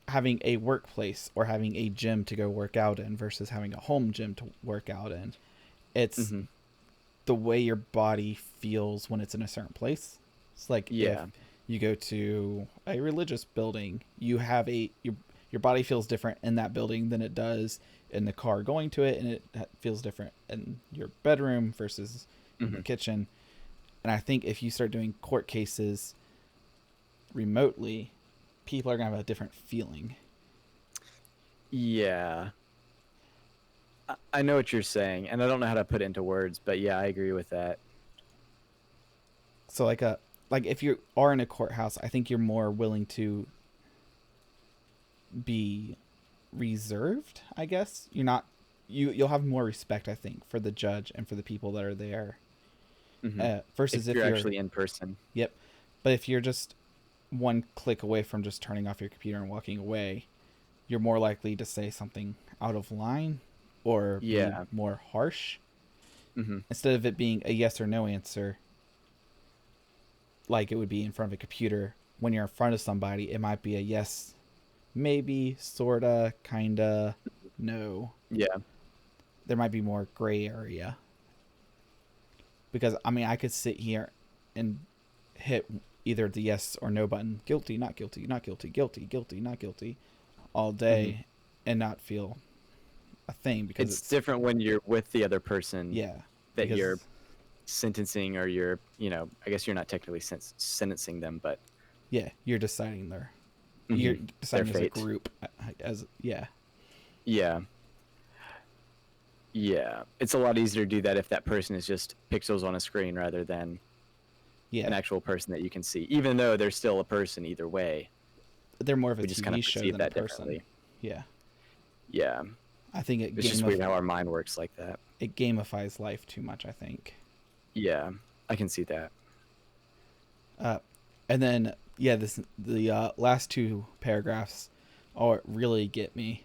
having a workplace or having a gym to go work out in versus having a home gym to work out in, it's the way your body feels when it's in a certain place. It's like if you go to a religious building, you have your body feels different in that building than it does in the car going to it, and it feels different in your bedroom versus in the kitchen. And I think if you start doing court cases remotely, people are going to have a different feeling. Yeah. I know what you're saying, and I don't know how to put it into words, but yeah, I agree with that. So like if you are in a courthouse, I think you're more willing to be reserved, I guess. You'll have more respect, I think, for the judge and for the people that are there. Versus if you're actually in person. Yep. But if you're just one click away from just turning off your computer and walking away, you're more likely to say something out of line or be more harsh. Instead of it being a yes or no answer, like it would be in front of a computer. When you're in front of somebody, it might be a yes, maybe, sorta, kinda, no. Yeah. There might be more gray area. Because, I mean, I could sit here and hit either the yes or no button, guilty, not guilty, not guilty, guilty, guilty, not guilty, all day and not feel a thing. Because it's different when you're with the other person. Yeah. That you're sentencing, or you're, I guess you're not technically sentencing them, but... Yeah, you're deciding you're deciding as a group. Yeah. Yeah, it's a lot easier to do that if that person is just pixels on a screen rather than an actual person that you can see, even though they're still a person either way. They're more of a TV show than a person. Differently. Yeah. I think it's just weird how our mind works like that. It gamifies life too much, I think. Yeah, I can see that. And then, the last two paragraphs really get me.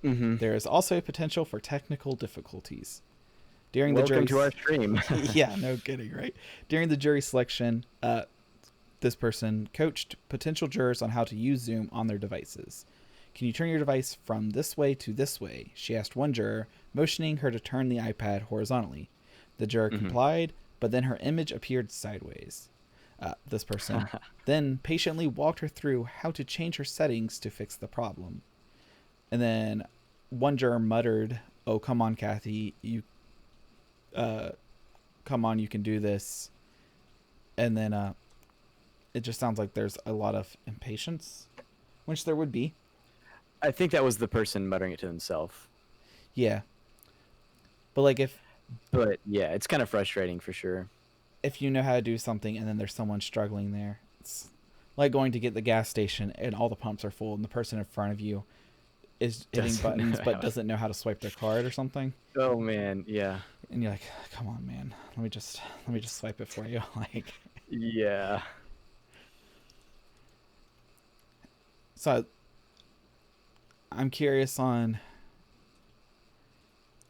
There is also a potential for technical difficulties. Welcome to our stream. Yeah, no kidding, right? During the jury selection, this person coached potential jurors on how to use Zoom on their devices. Can you turn your device from this way to this way? She asked one juror, motioning her to turn the iPad horizontally. The juror complied, but then her image appeared sideways. This person then patiently walked her through how to change her settings to fix the problem. And then one juror muttered, "Oh, come on, Kathy, come on, you can do this." And then it just sounds like there's a lot of impatience, which there would be. I think that was the person muttering it to himself. Yeah. But yeah, it's kind of frustrating for sure. If you know how to do something and then there's someone struggling there, it's like going to get the gas station and all the pumps are full and the person in front of you is hitting buttons but doesn't know how to swipe their card or something. Oh man, yeah. And you're like, come on, man, let me just swipe it for you. Like, yeah. So I'm curious on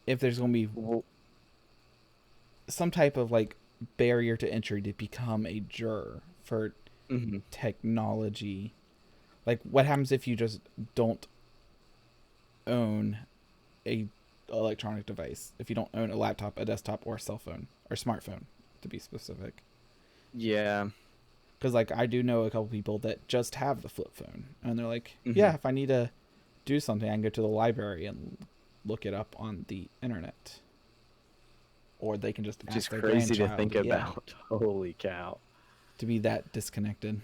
if there's going to be some type of like barrier to entry to become a juror for technology. Like, what happens if you just don't own a electronic device? If you don't own a laptop, a desktop, or a cell phone, or smartphone, to be specific. Yeah. Because, like, I do know a couple people that just have the flip phone, and they're like, yeah, if I need to do something, I can go to the library and look it up on the internet. Or they can just ask their crazy to think about. Holy cow. To be that disconnected.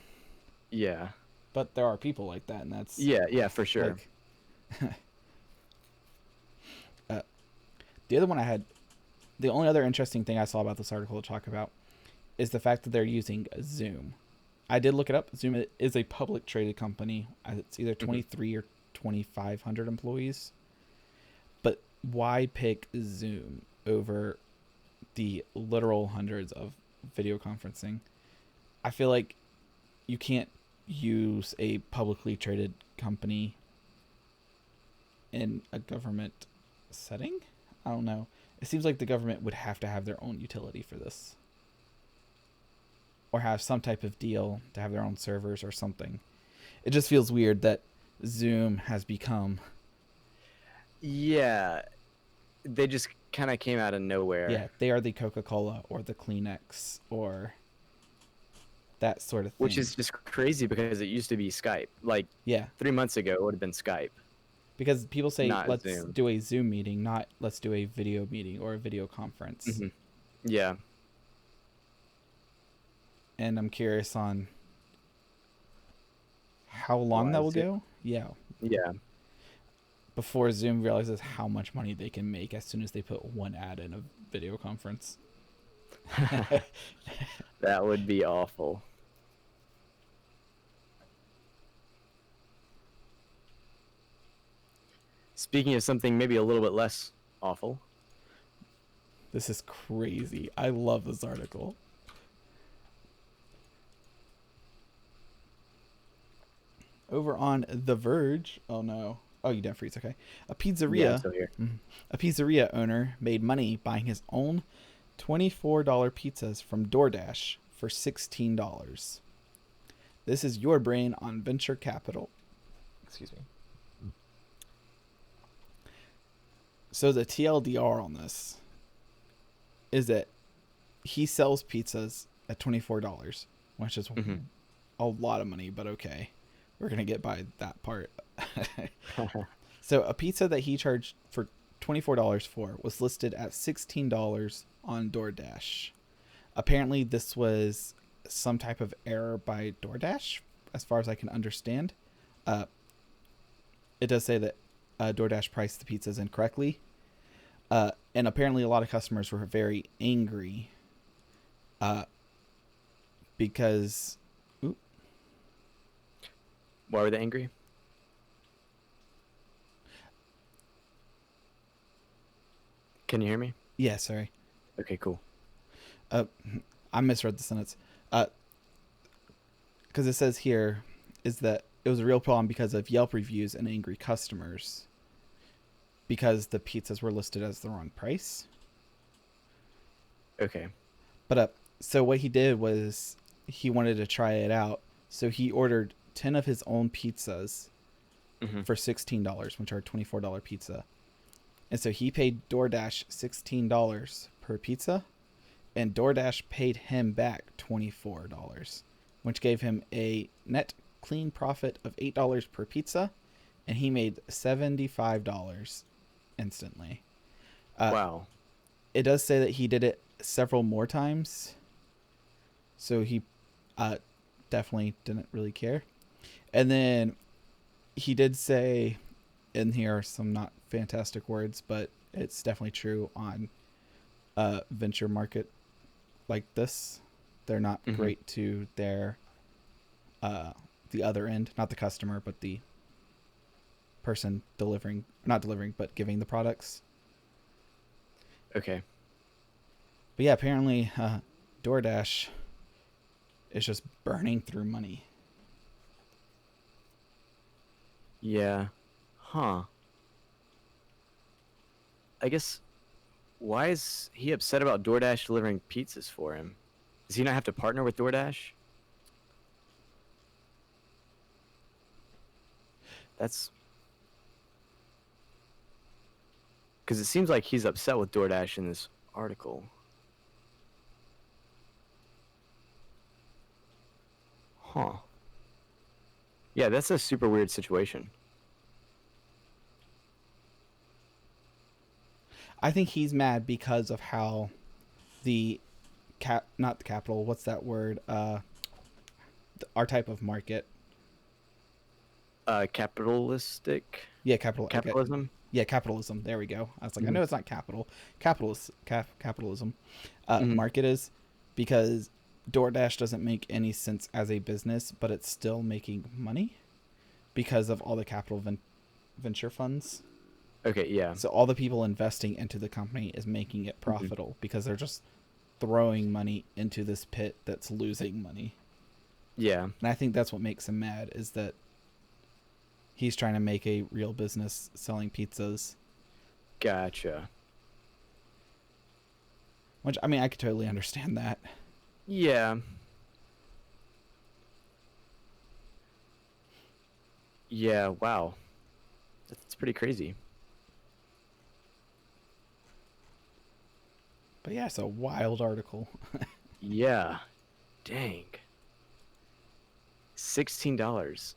Yeah. But there are people like that, and that's... Yeah, for sure. Like, the other one I had... The only other interesting thing I saw about this article to talk about is the fact that they're using Zoom. I did look it up. Zoom is a public traded company. It's either 23 or 2,500 employees. But why pick Zoom over the literal hundreds of video conferencing? I feel like you can't use a publicly traded company in a government setting. I don't know. It seems like the government would have to have their own utility for this. Or have some type of deal to have their own servers or something. It just feels weird that Zoom has become... Yeah. They just kind of came out of nowhere. Yeah, they are the Coca-Cola or the Kleenex or that sort of thing. Which is just crazy because it used to be Skype. Like, 3 months ago, it would have been Skype. Because people say, let's Zoom. do a Zoom meeting, not let's do a video meeting or a video conference. Yeah. And I'm curious on how long that will go. Yeah. Before Zoom realizes how much money they can make as soon as they put one ad in a video conference. That would be awful. Speaking of something maybe a little bit less awful. This is crazy. I love this article. Over on The Verge. Oh no. Oh, you didn't freeze. Okay. A pizzeria owner made money buying his own $24 pizzas from DoorDash for $16. This is your brain on venture capital. Excuse me. So the TLDR on this is that he sells pizzas at $24, which is a lot of money, but okay. We're going to get by that part. So a pizza that he charged for $24 for was listed at $16 on DoorDash. Apparently this was some type of error by DoorDash, as far as I can understand. It does say that DoorDash priced the pizzas incorrectly. And apparently a lot of customers were very angry because... Why were they angry? Can you hear me? Yeah, sorry. Okay, cool. I misread the sentence. Because it says here is that it was a real problem because of Yelp reviews and angry customers. Because the pizzas were listed as the wrong price. Okay. But so what he did was he wanted to try it out. So he ordered 10 of his own pizzas for $16, which are a $24 pizza. And so he paid DoorDash $16 per pizza, and DoorDash paid him back $24, which gave him a net clean profit of $8 per pizza, and he made $75 instantly. Wow. It does say that he did it several more times, so he definitely didn't really care. And then he did say, in here some not fantastic words, but it's definitely true on venture market like this. They're not great to their the other end, not the customer, but the person not delivering, but giving the products. Okay. But yeah, apparently DoorDash is just burning through money. Yeah. Huh. I guess, why is he upset about DoorDash delivering pizzas for him? Does he not have to partner with DoorDash? That's... Because it seems like he's upset with DoorDash in this article. Huh. Yeah, that's a super weird situation. I think he's mad because of how the not the capital, what's that word? Our type of market. Capitalistic? Yeah, Capitalism? Okay. Yeah, capitalism. There we go. I was like, I know it's not capital. Capitalism. Market is, because DoorDash doesn't make any sense as a business, but it's still making money because of all the capital venture funds. Okay, yeah. So all the people investing into the company is making it profitable because they're just throwing money into this pit that's losing money. Yeah. And I think that's what makes him mad, is that he's trying to make a real business selling pizzas. Gotcha. Which, I mean, I could totally understand that. Yeah. Yeah, wow. That's pretty crazy. But yeah, it's a wild article. Yeah. Dang. $16.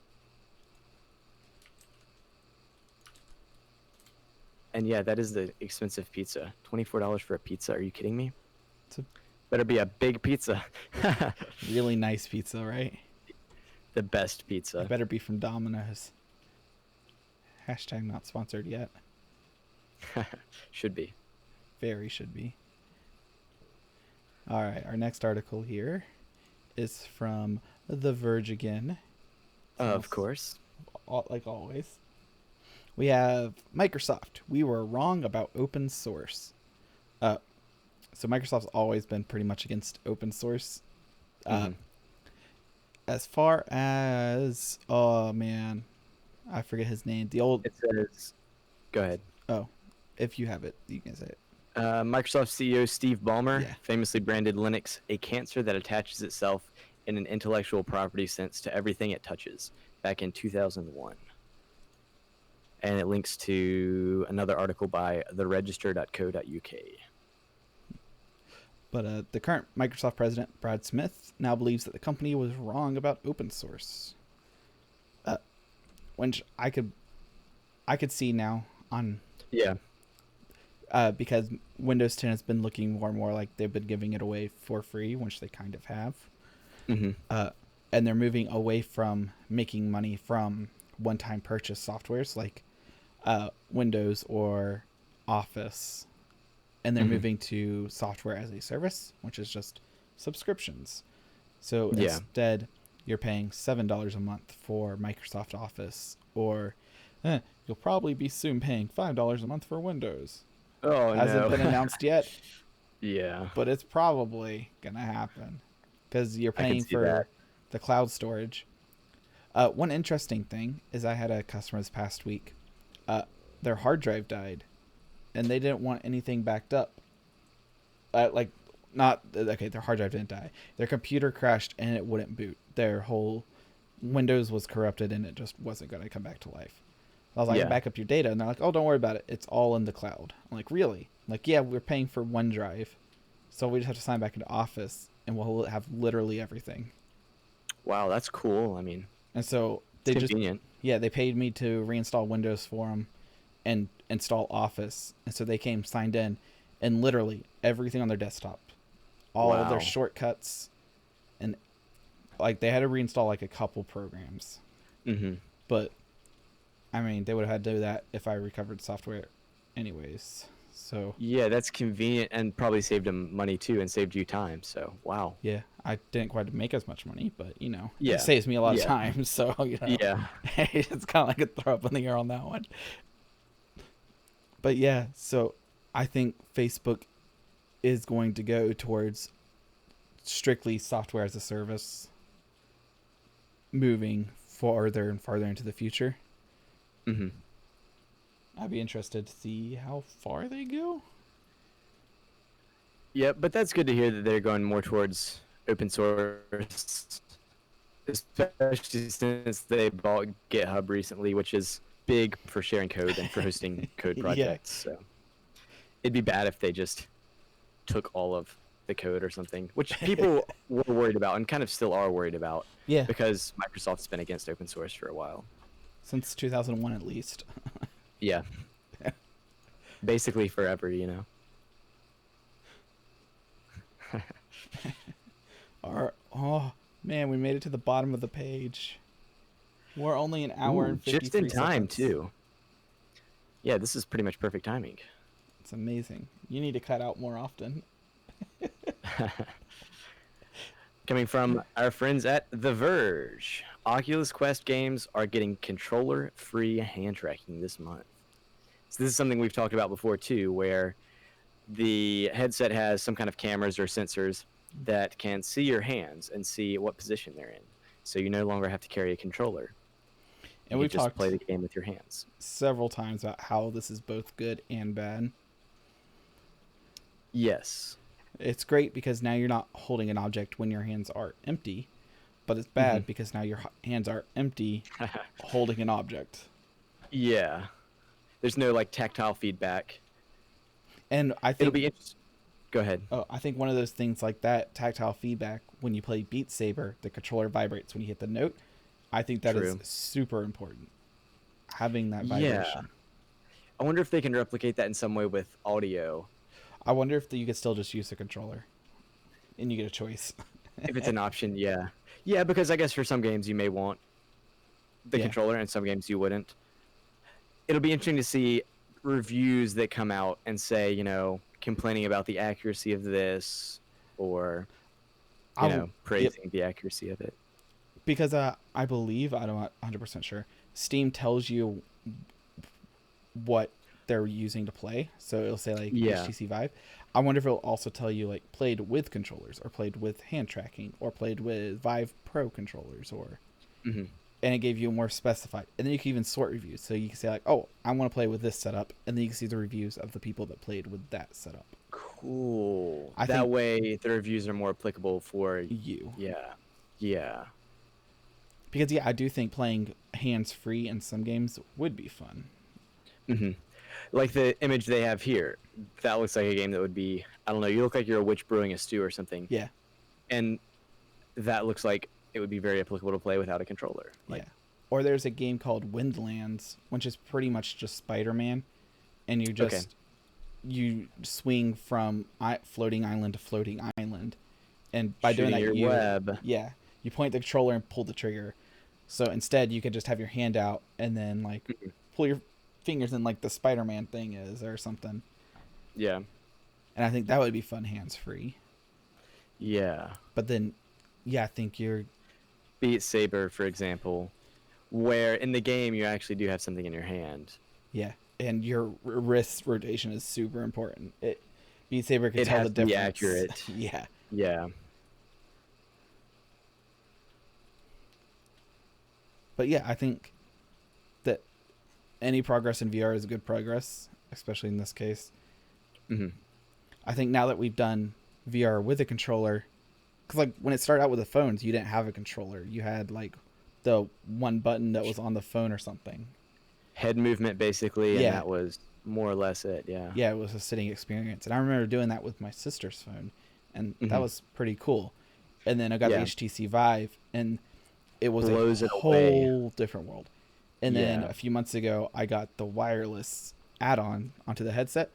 And yeah, that is the expensive pizza. $24 for a pizza. Are you kidding me? Better be a big pizza. Really nice pizza, right? The best pizza. It better be from Domino's. Hashtag not sponsored yet. Should be. Very should be. All right, our next article here is from The Verge again. Of course. Like always. We have Microsoft. We were wrong about open source. So Microsoft's always been pretty much against open source. As far as, oh man, I forget his name. It says, go ahead. Oh, if you have it, you can say it. Microsoft CEO Steve Ballmer Yeah. famously branded Linux a cancer that attaches itself in an intellectual property sense to everything it touches back in 2001. And it links to another article by theregister.co.uk. But the current Microsoft president, Brad Smith, now believes that the company was wrong about open source. Which I could see now on... Yeah. Because Windows 10 has been looking more and more like they've been giving it away for free, which they kind of have. And they're moving away from making money from one-time purchase softwares like Windows or Office. And they're moving to software as a service, which is just subscriptions. So instead, you're paying $7 a month for Microsoft Office, or you'll probably be soon paying $5 a month for Windows. Oh, Hasn't been announced yet. Yeah. But it's probably going to happen because you're paying for the cloud storage. One interesting thing is I had a customer this past week. Their hard drive died, and they didn't want anything backed up. Their hard drive didn't die. Their computer crashed, and it wouldn't boot. Their whole Windows was corrupted, and it just wasn't going to come back to life. I was like, back up your data. And they're like, oh, don't worry about it. It's all in the cloud. I'm like, really? Like, yeah, we're paying for OneDrive. So we just have to sign back into Office, and we'll have literally everything. Wow, that's cool. I mean, and so they convenient. They paid me to reinstall Windows for them and install Office. And so they came, signed in, and literally everything on their desktop, all of their shortcuts, and like they had to reinstall like a couple programs. But I mean, they would have had to do that if I recovered software anyways. So Yeah, that's convenient and probably saved him money too and saved you time. So, wow. yeah, I didn't quite make as much money, but it Yeah. saves me a lot of Yeah. time. So Yeah. it's kind of like a throw up in the air on that one. But yeah, so I think Facebook is going to go towards strictly software as a service, moving farther and farther into the future. Mm-hmm. I'd be interested to see how far they go. Yeah, but that's good to hear that they're going more towards open source, especially since they bought GitHub recently, which is big for sharing code and for hosting code Yeah. projects. So it'd be bad if they just took all of the code or something, which people were worried about and kind of still are worried about. Yeah. Because Microsoft's been against open source for a while. Since 2001 at least. Yeah. Basically forever, you know. Oh man, we made it to the bottom of the page. We're only an hour and 53 just in time seconds. too. Yeah, this is pretty much perfect timing. It's amazing. You need to cut out more often. Coming from our friends at The Verge, Oculus Quest games are getting controller-free hand tracking this month. So this is something we've talked about before too, where the headset has some kind of cameras or sensors that can see your hands and see what position they're in. So you no longer have to carry a controller. And you we've just talked play the game with your hands several times about how this is both good and bad. Yes. It's great because now you're not holding an object when your hands are empty, but it's bad because now your hands are empty holding an object. Yeah. There's no like tactile feedback. And I think it'll be interesting. Go ahead. Oh, I think one of those things like that, tactile feedback, when you play Beat Saber, the controller vibrates when you hit the note. I think that is super important. Having that vibration. Yeah. I wonder if they can replicate that in some way with audio. I wonder if you could still just use the controller and you get a choice. If it's an option, yeah. Yeah, because I guess for some games you may want the controller and some games you wouldn't. It'll be interesting to see reviews that come out and say, you know, complaining about the accuracy of this or, you know, praising the accuracy of it. Because I believe, I'm not 100% sure, Steam tells you what they're using to play. So it'll say like HTC Vive. I wonder if it'll also tell you like played with controllers or played with hand tracking or played with Vive Pro controllers or... And it gave you more specified. And then you can even sort reviews. So you can say like, oh, I want to play with this setup. And then you can see the reviews of the people that played with that setup. Cool. That way the reviews are more applicable for you. Yeah. Yeah. Because, yeah, I do think playing hands-free in some games would be fun. Like the image they have here. That looks like a game that would be, I don't know, you look like you're a witch brewing a stew or something. Yeah. And that looks like it would be very applicable to play without a controller. Like, or there's a game called Windlands, which is pretty much just Spider-Man, and you just you swing from floating island to floating island, and by doing that, you point the controller and pull the trigger. So instead, you could just have your hand out and then like pull your fingers in like the Spider-Man thing is or something. Yeah. And I think that would be fun hands-free. Yeah. But then, yeah, I think you're... Beat Saber, for example, where in the game you actually do have something in your hand. Yeah, and your wrist rotation is super important. Beat Saber can tell the difference. It has to be accurate. Yeah. Yeah. But yeah, I think that any progress in VR is good progress, especially in this case. I think now that we've done VR with a controller... Because like when it started out with the phones, you didn't have a controller. You had like the one button that was on the phone or something. Head movement basically, and that was more or less it. Yeah. Yeah, it was a sitting experience, and I remember doing that with my sister's phone, and that was pretty cool. And then I got the HTC Vive, and it was a whole different world. And then a few months ago, I got the wireless add-on onto the headset,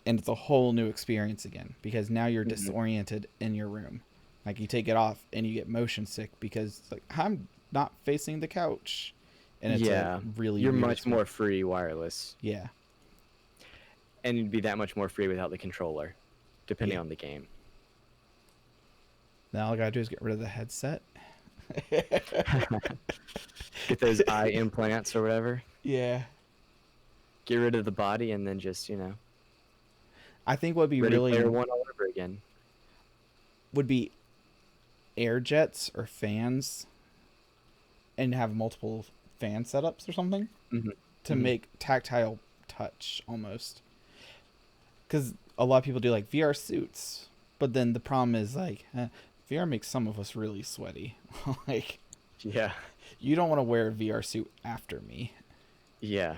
and it's a whole new experience again because now you're disoriented in your room. Like you take it off and you get motion sick because like I'm not facing the couch, and it's really you're weird much more free wireless. Yeah, and you'd be that much more free without the controller, depending Yeah. on the game. Now all I gotta do is get rid of the headset. Get those eye implants or whatever. Yeah. Get rid of the body, and then just I think what would be Ready really Player One all over again. would be air jets or fans, and have multiple fan setups or something to make tactile touch almost. Because a lot of people do like VR suits, but then the problem is like VR makes some of us really sweaty. Like, Yeah. you don't want to wear a VR suit after me. Yeah.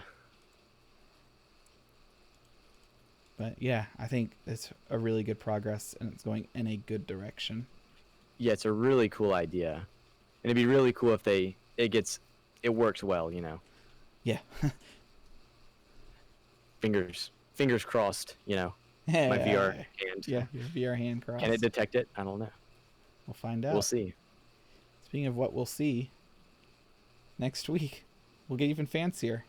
But yeah, I think it's a really good progress and it's going in a good direction. Yeah, it's a really cool idea. And it'd be really cool if it works well, Yeah. Fingers crossed, my VR hand. Yeah, your VR hand crossed. Can it detect it? I don't know. We'll find out. We'll see. Speaking of what we'll see, next week we'll get even fancier.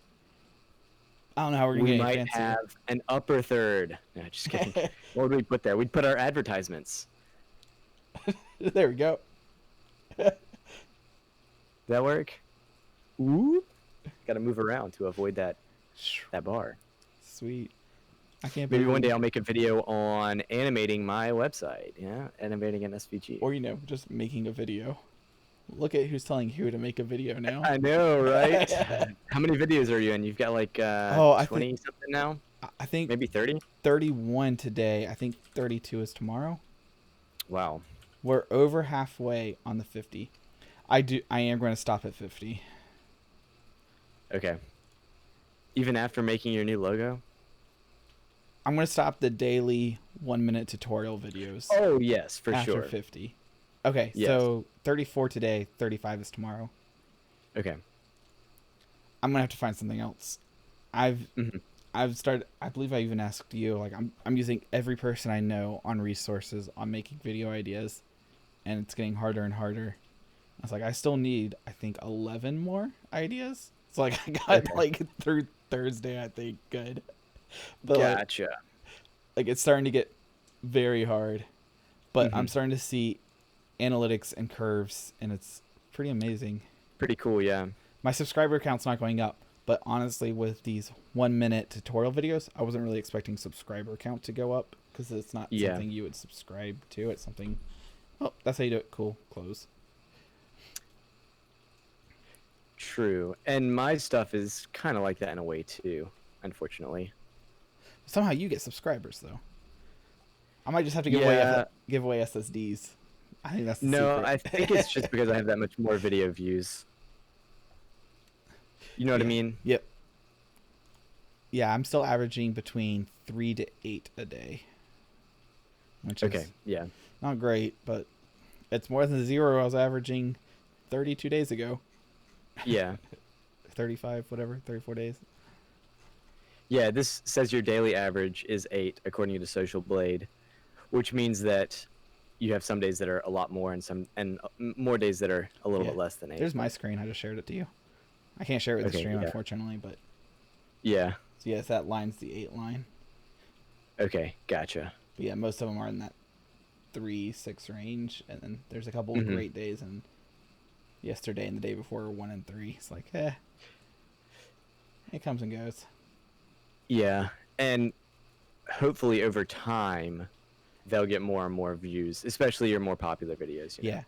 I don't know how we're gonna We get might any fancier. have an upper third. No, just kidding. What would we put there? We'd put our advertisements. There we go. That work? Ooh. Got to move around to avoid that bar. Sweet. I can't Maybe believe one day I'll make a video on animating my website. Yeah, animating an SVG. Or just making a video. Look at who's telling who to make a video now. I know, right? How many videos are you in? You've got like 20 something now? I think Maybe 30? 31 today. I think 32 is tomorrow. Wow. We're over halfway on the 50. I am going to stop at 50. Okay. Even after making your new logo? I'm going to stop the daily 1-minute tutorial videos. Oh, yes, for after sure. 50. Okay, Yes. So 34 today, 35 is tomorrow. Okay. I'm going to have to find something else. I've started, I believe I even asked you, like I'm using every person I know on resources on making video ideas, and it's getting harder and harder. I was like, I still need, I think, 11 more ideas. So like I got like through Thursday, I think, good. But Gotcha. like it's starting to get very hard. But I'm starting to see analytics and curves, and it's pretty amazing. Pretty cool, yeah. My subscriber count's not going up, but honestly, with these 1-minute tutorial videos, I wasn't really expecting subscriber count to go up because it's not something you would subscribe to. It's something. Oh, that's how you do it. Cool. Close. True. And my stuff is kind of like that in a way too, unfortunately. Somehow you get subscribers though. I might just have to give away SSDs. I think that's the secret. I think it's just because I have that much more video views. You know what I mean? Yep. Yeah, I'm still averaging between 3 to 8 a day. Which is not great, but it's more than the 0 I was averaging 32 days ago. Yeah. 35, whatever, 34 days. Yeah, this says your daily average is 8 according to Social Blade, which means that you have some days that are a lot more and more days that are a little bit less than 8. There's my screen. I just shared it to you. I can't share it with the stream, unfortunately, but yeah. So yes, that line's the 8 line. Okay, gotcha. But yeah, most of them are in that 3-6 range, and then there's a couple of great days, and yesterday and the day before were 1 and 3. It's like, it comes and goes. Yeah, and hopefully over time, they'll get more and more views, especially your more popular videos. You know?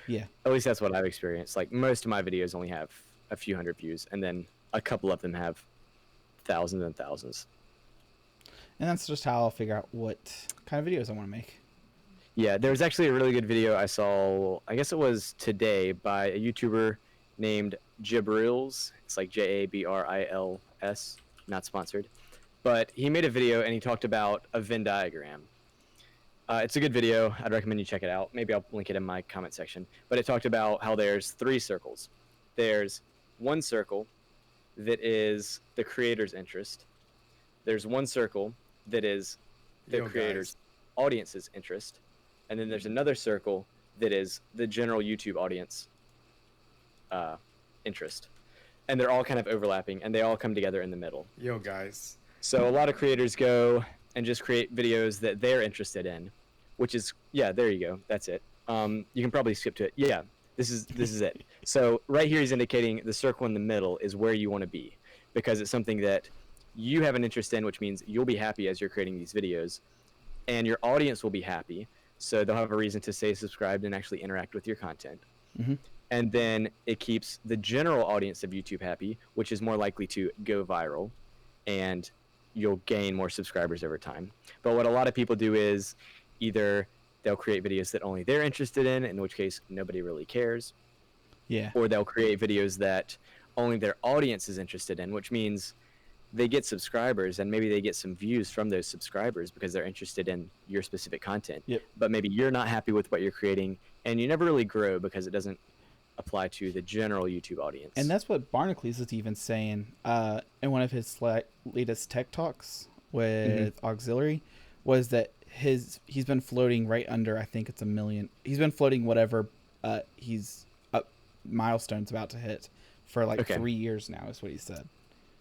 Yeah. At least that's what I've experienced. Like, most of my videos only have a few hundred views, and then a couple of them have thousands and thousands. And that's just how I'll figure out what kind of videos I want to make. Yeah, there was actually a really good video I saw, I guess it was today, by a YouTuber named Jabrils. It's like Jabrils, not sponsored. But he made a video and he talked about a Venn diagram. It's a good video. I'd recommend you check it out. Maybe I'll link it in my comment section. But it talked about how there's 3 circles. There's one circle that is the creator's interest. There's one circle that is the creator's audience's interest. And then there's another circle that is the general YouTube audience interest. And they're all kind of overlapping, and they all come together in the middle. Yo, guys. So a lot of creators go and just create videos that they're interested in, which is, yeah, there you go. That's it. You can probably skip to it. Yeah, this is it. So right here he's indicating the circle in the middle is where you want to be, because it's something that you have an interest in, which means you'll be happy as you're creating these videos, and your audience will be happy. So they'll have a reason to stay subscribed and actually interact with your content. Mm-hmm. And then it keeps the general audience of YouTube happy, which is more likely to go viral, and you'll gain more subscribers over time. But what a lot of people do is either they'll create videos that only they're interested in which case nobody really cares. Yeah. Or they'll create videos that only their audience is interested in, which means they get subscribers and maybe they get some views from those subscribers because they're interested in your specific content. Yep. But maybe you're not happy with what you're creating, and you never really grow because it doesn't apply to the general YouTube audience. And that's what Barnacules is even saying in one of his latest tech talks with Auxiliary, was that he's been floating right under, I think it's 1 million. He's been floating whatever he's milestone's about to hit for like 3 years now, is what he said.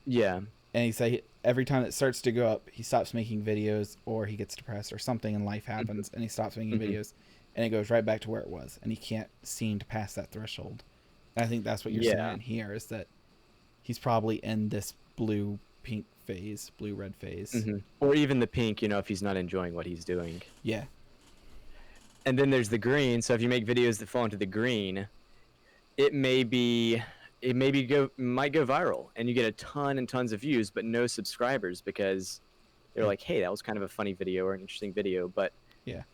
Yeah. And he said every time it starts to go up, he stops making videos, or he gets depressed, or something in life happens, and he stops making videos, and it goes right back to where it was, and he can't seem to pass that threshold. And I think that's what you're saying here, is that he's probably in this blue-pink phase, blue-red phase. Or even the pink, if he's not enjoying what he's doing. Yeah. And then there's the green. So if you make videos that fall into the green, it might go viral, and you get a ton and tons of views, but no subscribers, because they're like, hey, that was kind of a funny video or an interesting video, but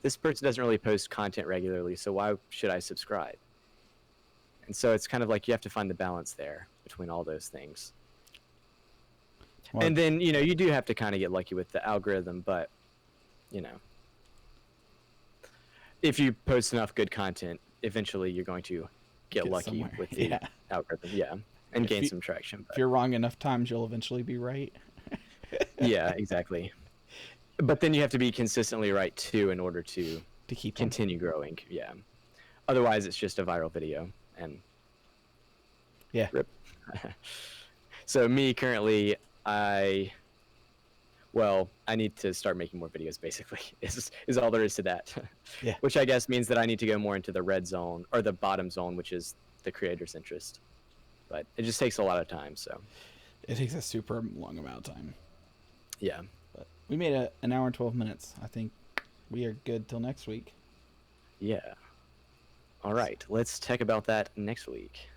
this person doesn't really post content regularly, so why should I subscribe? And so it's kind of like you have to find the balance there between all those things. Well, and then, you do have to kind of get lucky with the algorithm, but, if you post enough good content, eventually you're going to get lucky somewhere with the algorithm, and gain some traction. But if you're wrong enough times, you'll eventually be right. Yeah, exactly. But then you have to be consistently right too in order to continue growing. Yeah. Otherwise, it's just a viral video, and rip. So me currently, I need to start making more videos. Basically, is all there is to that. Yeah. Which I guess means that I need to go more into the red zone, or the bottom zone, which is the creator's interest. But it just takes a lot of time. So it takes a super long amount of time. Yeah. But we made an hour and 12 minutes. I think we are good till next week. Yeah. All right. Let's talk about that next week.